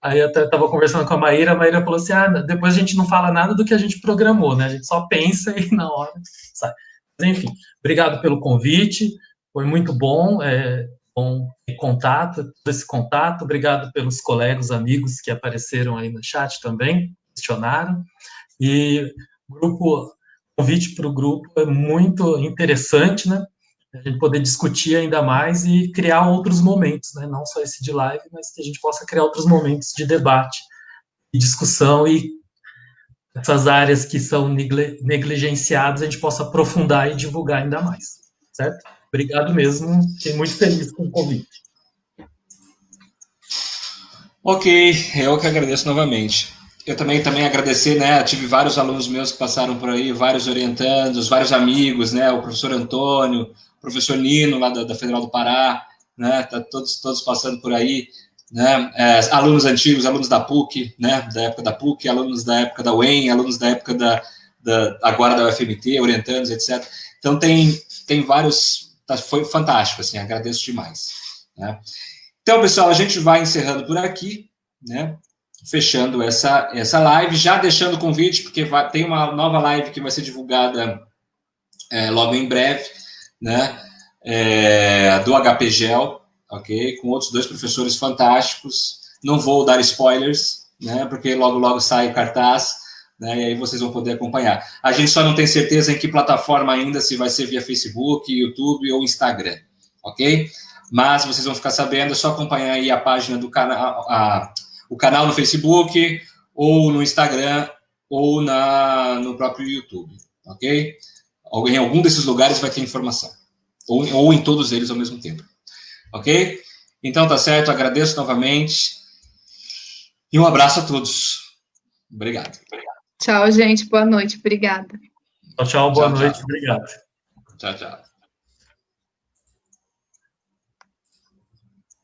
Aí eu até estava conversando com a Maíra falou assim, depois a gente não fala nada do que a gente programou, né? A gente só pensa e na hora sai. Mas, enfim, obrigado pelo convite, foi muito bom, bom esse contato, obrigado pelos colegas, amigos que apareceram aí no chat também, questionaram, e o convite para o grupo é muito interessante, né? A gente poder discutir ainda mais e criar outros momentos, né? Não só esse de live, mas que a gente possa criar outros momentos de debate e discussão e essas áreas que são negligenciadas a gente possa aprofundar e divulgar ainda mais, certo? Obrigado mesmo, fiquei muito feliz com o convite. Ok, eu que agradeço novamente. Eu também agradecer, né? Tive vários alunos meus que passaram por aí, vários orientandos, vários amigos, né? O professor Antônio, o professor Nino, lá da Federal do Pará, né? Tá todos passando por aí, né? Alunos antigos, alunos da PUC, né? Da época da PUC, alunos da época da UEM, alunos da época agora da UFMT, orientandos, etc. Então tem vários, foi fantástico, assim, agradeço demais, né? Então, pessoal, a gente vai encerrando por aqui, né? Fechando essa live, já deixando o convite, porque tem uma nova live que vai ser divulgada logo em breve, né? Do HPGEL, ok? Com outros 2 professores fantásticos. Não vou dar spoilers, né? Porque logo sai o cartaz, né? E aí vocês vão poder acompanhar. A gente só não tem certeza em que plataforma ainda, se vai ser via Facebook, YouTube ou Instagram, ok? Mas vocês vão ficar sabendo, é só acompanhar aí a página do canal, o canal no Facebook, ou no Instagram, ou no próprio YouTube, ok? Em algum desses lugares vai ter informação, ou em todos eles ao mesmo tempo, ok? Então tá certo, agradeço novamente, e um abraço a todos. Obrigado. Tchau, gente, boa noite, obrigada. Tchau, boa noite, obrigado. Tchau.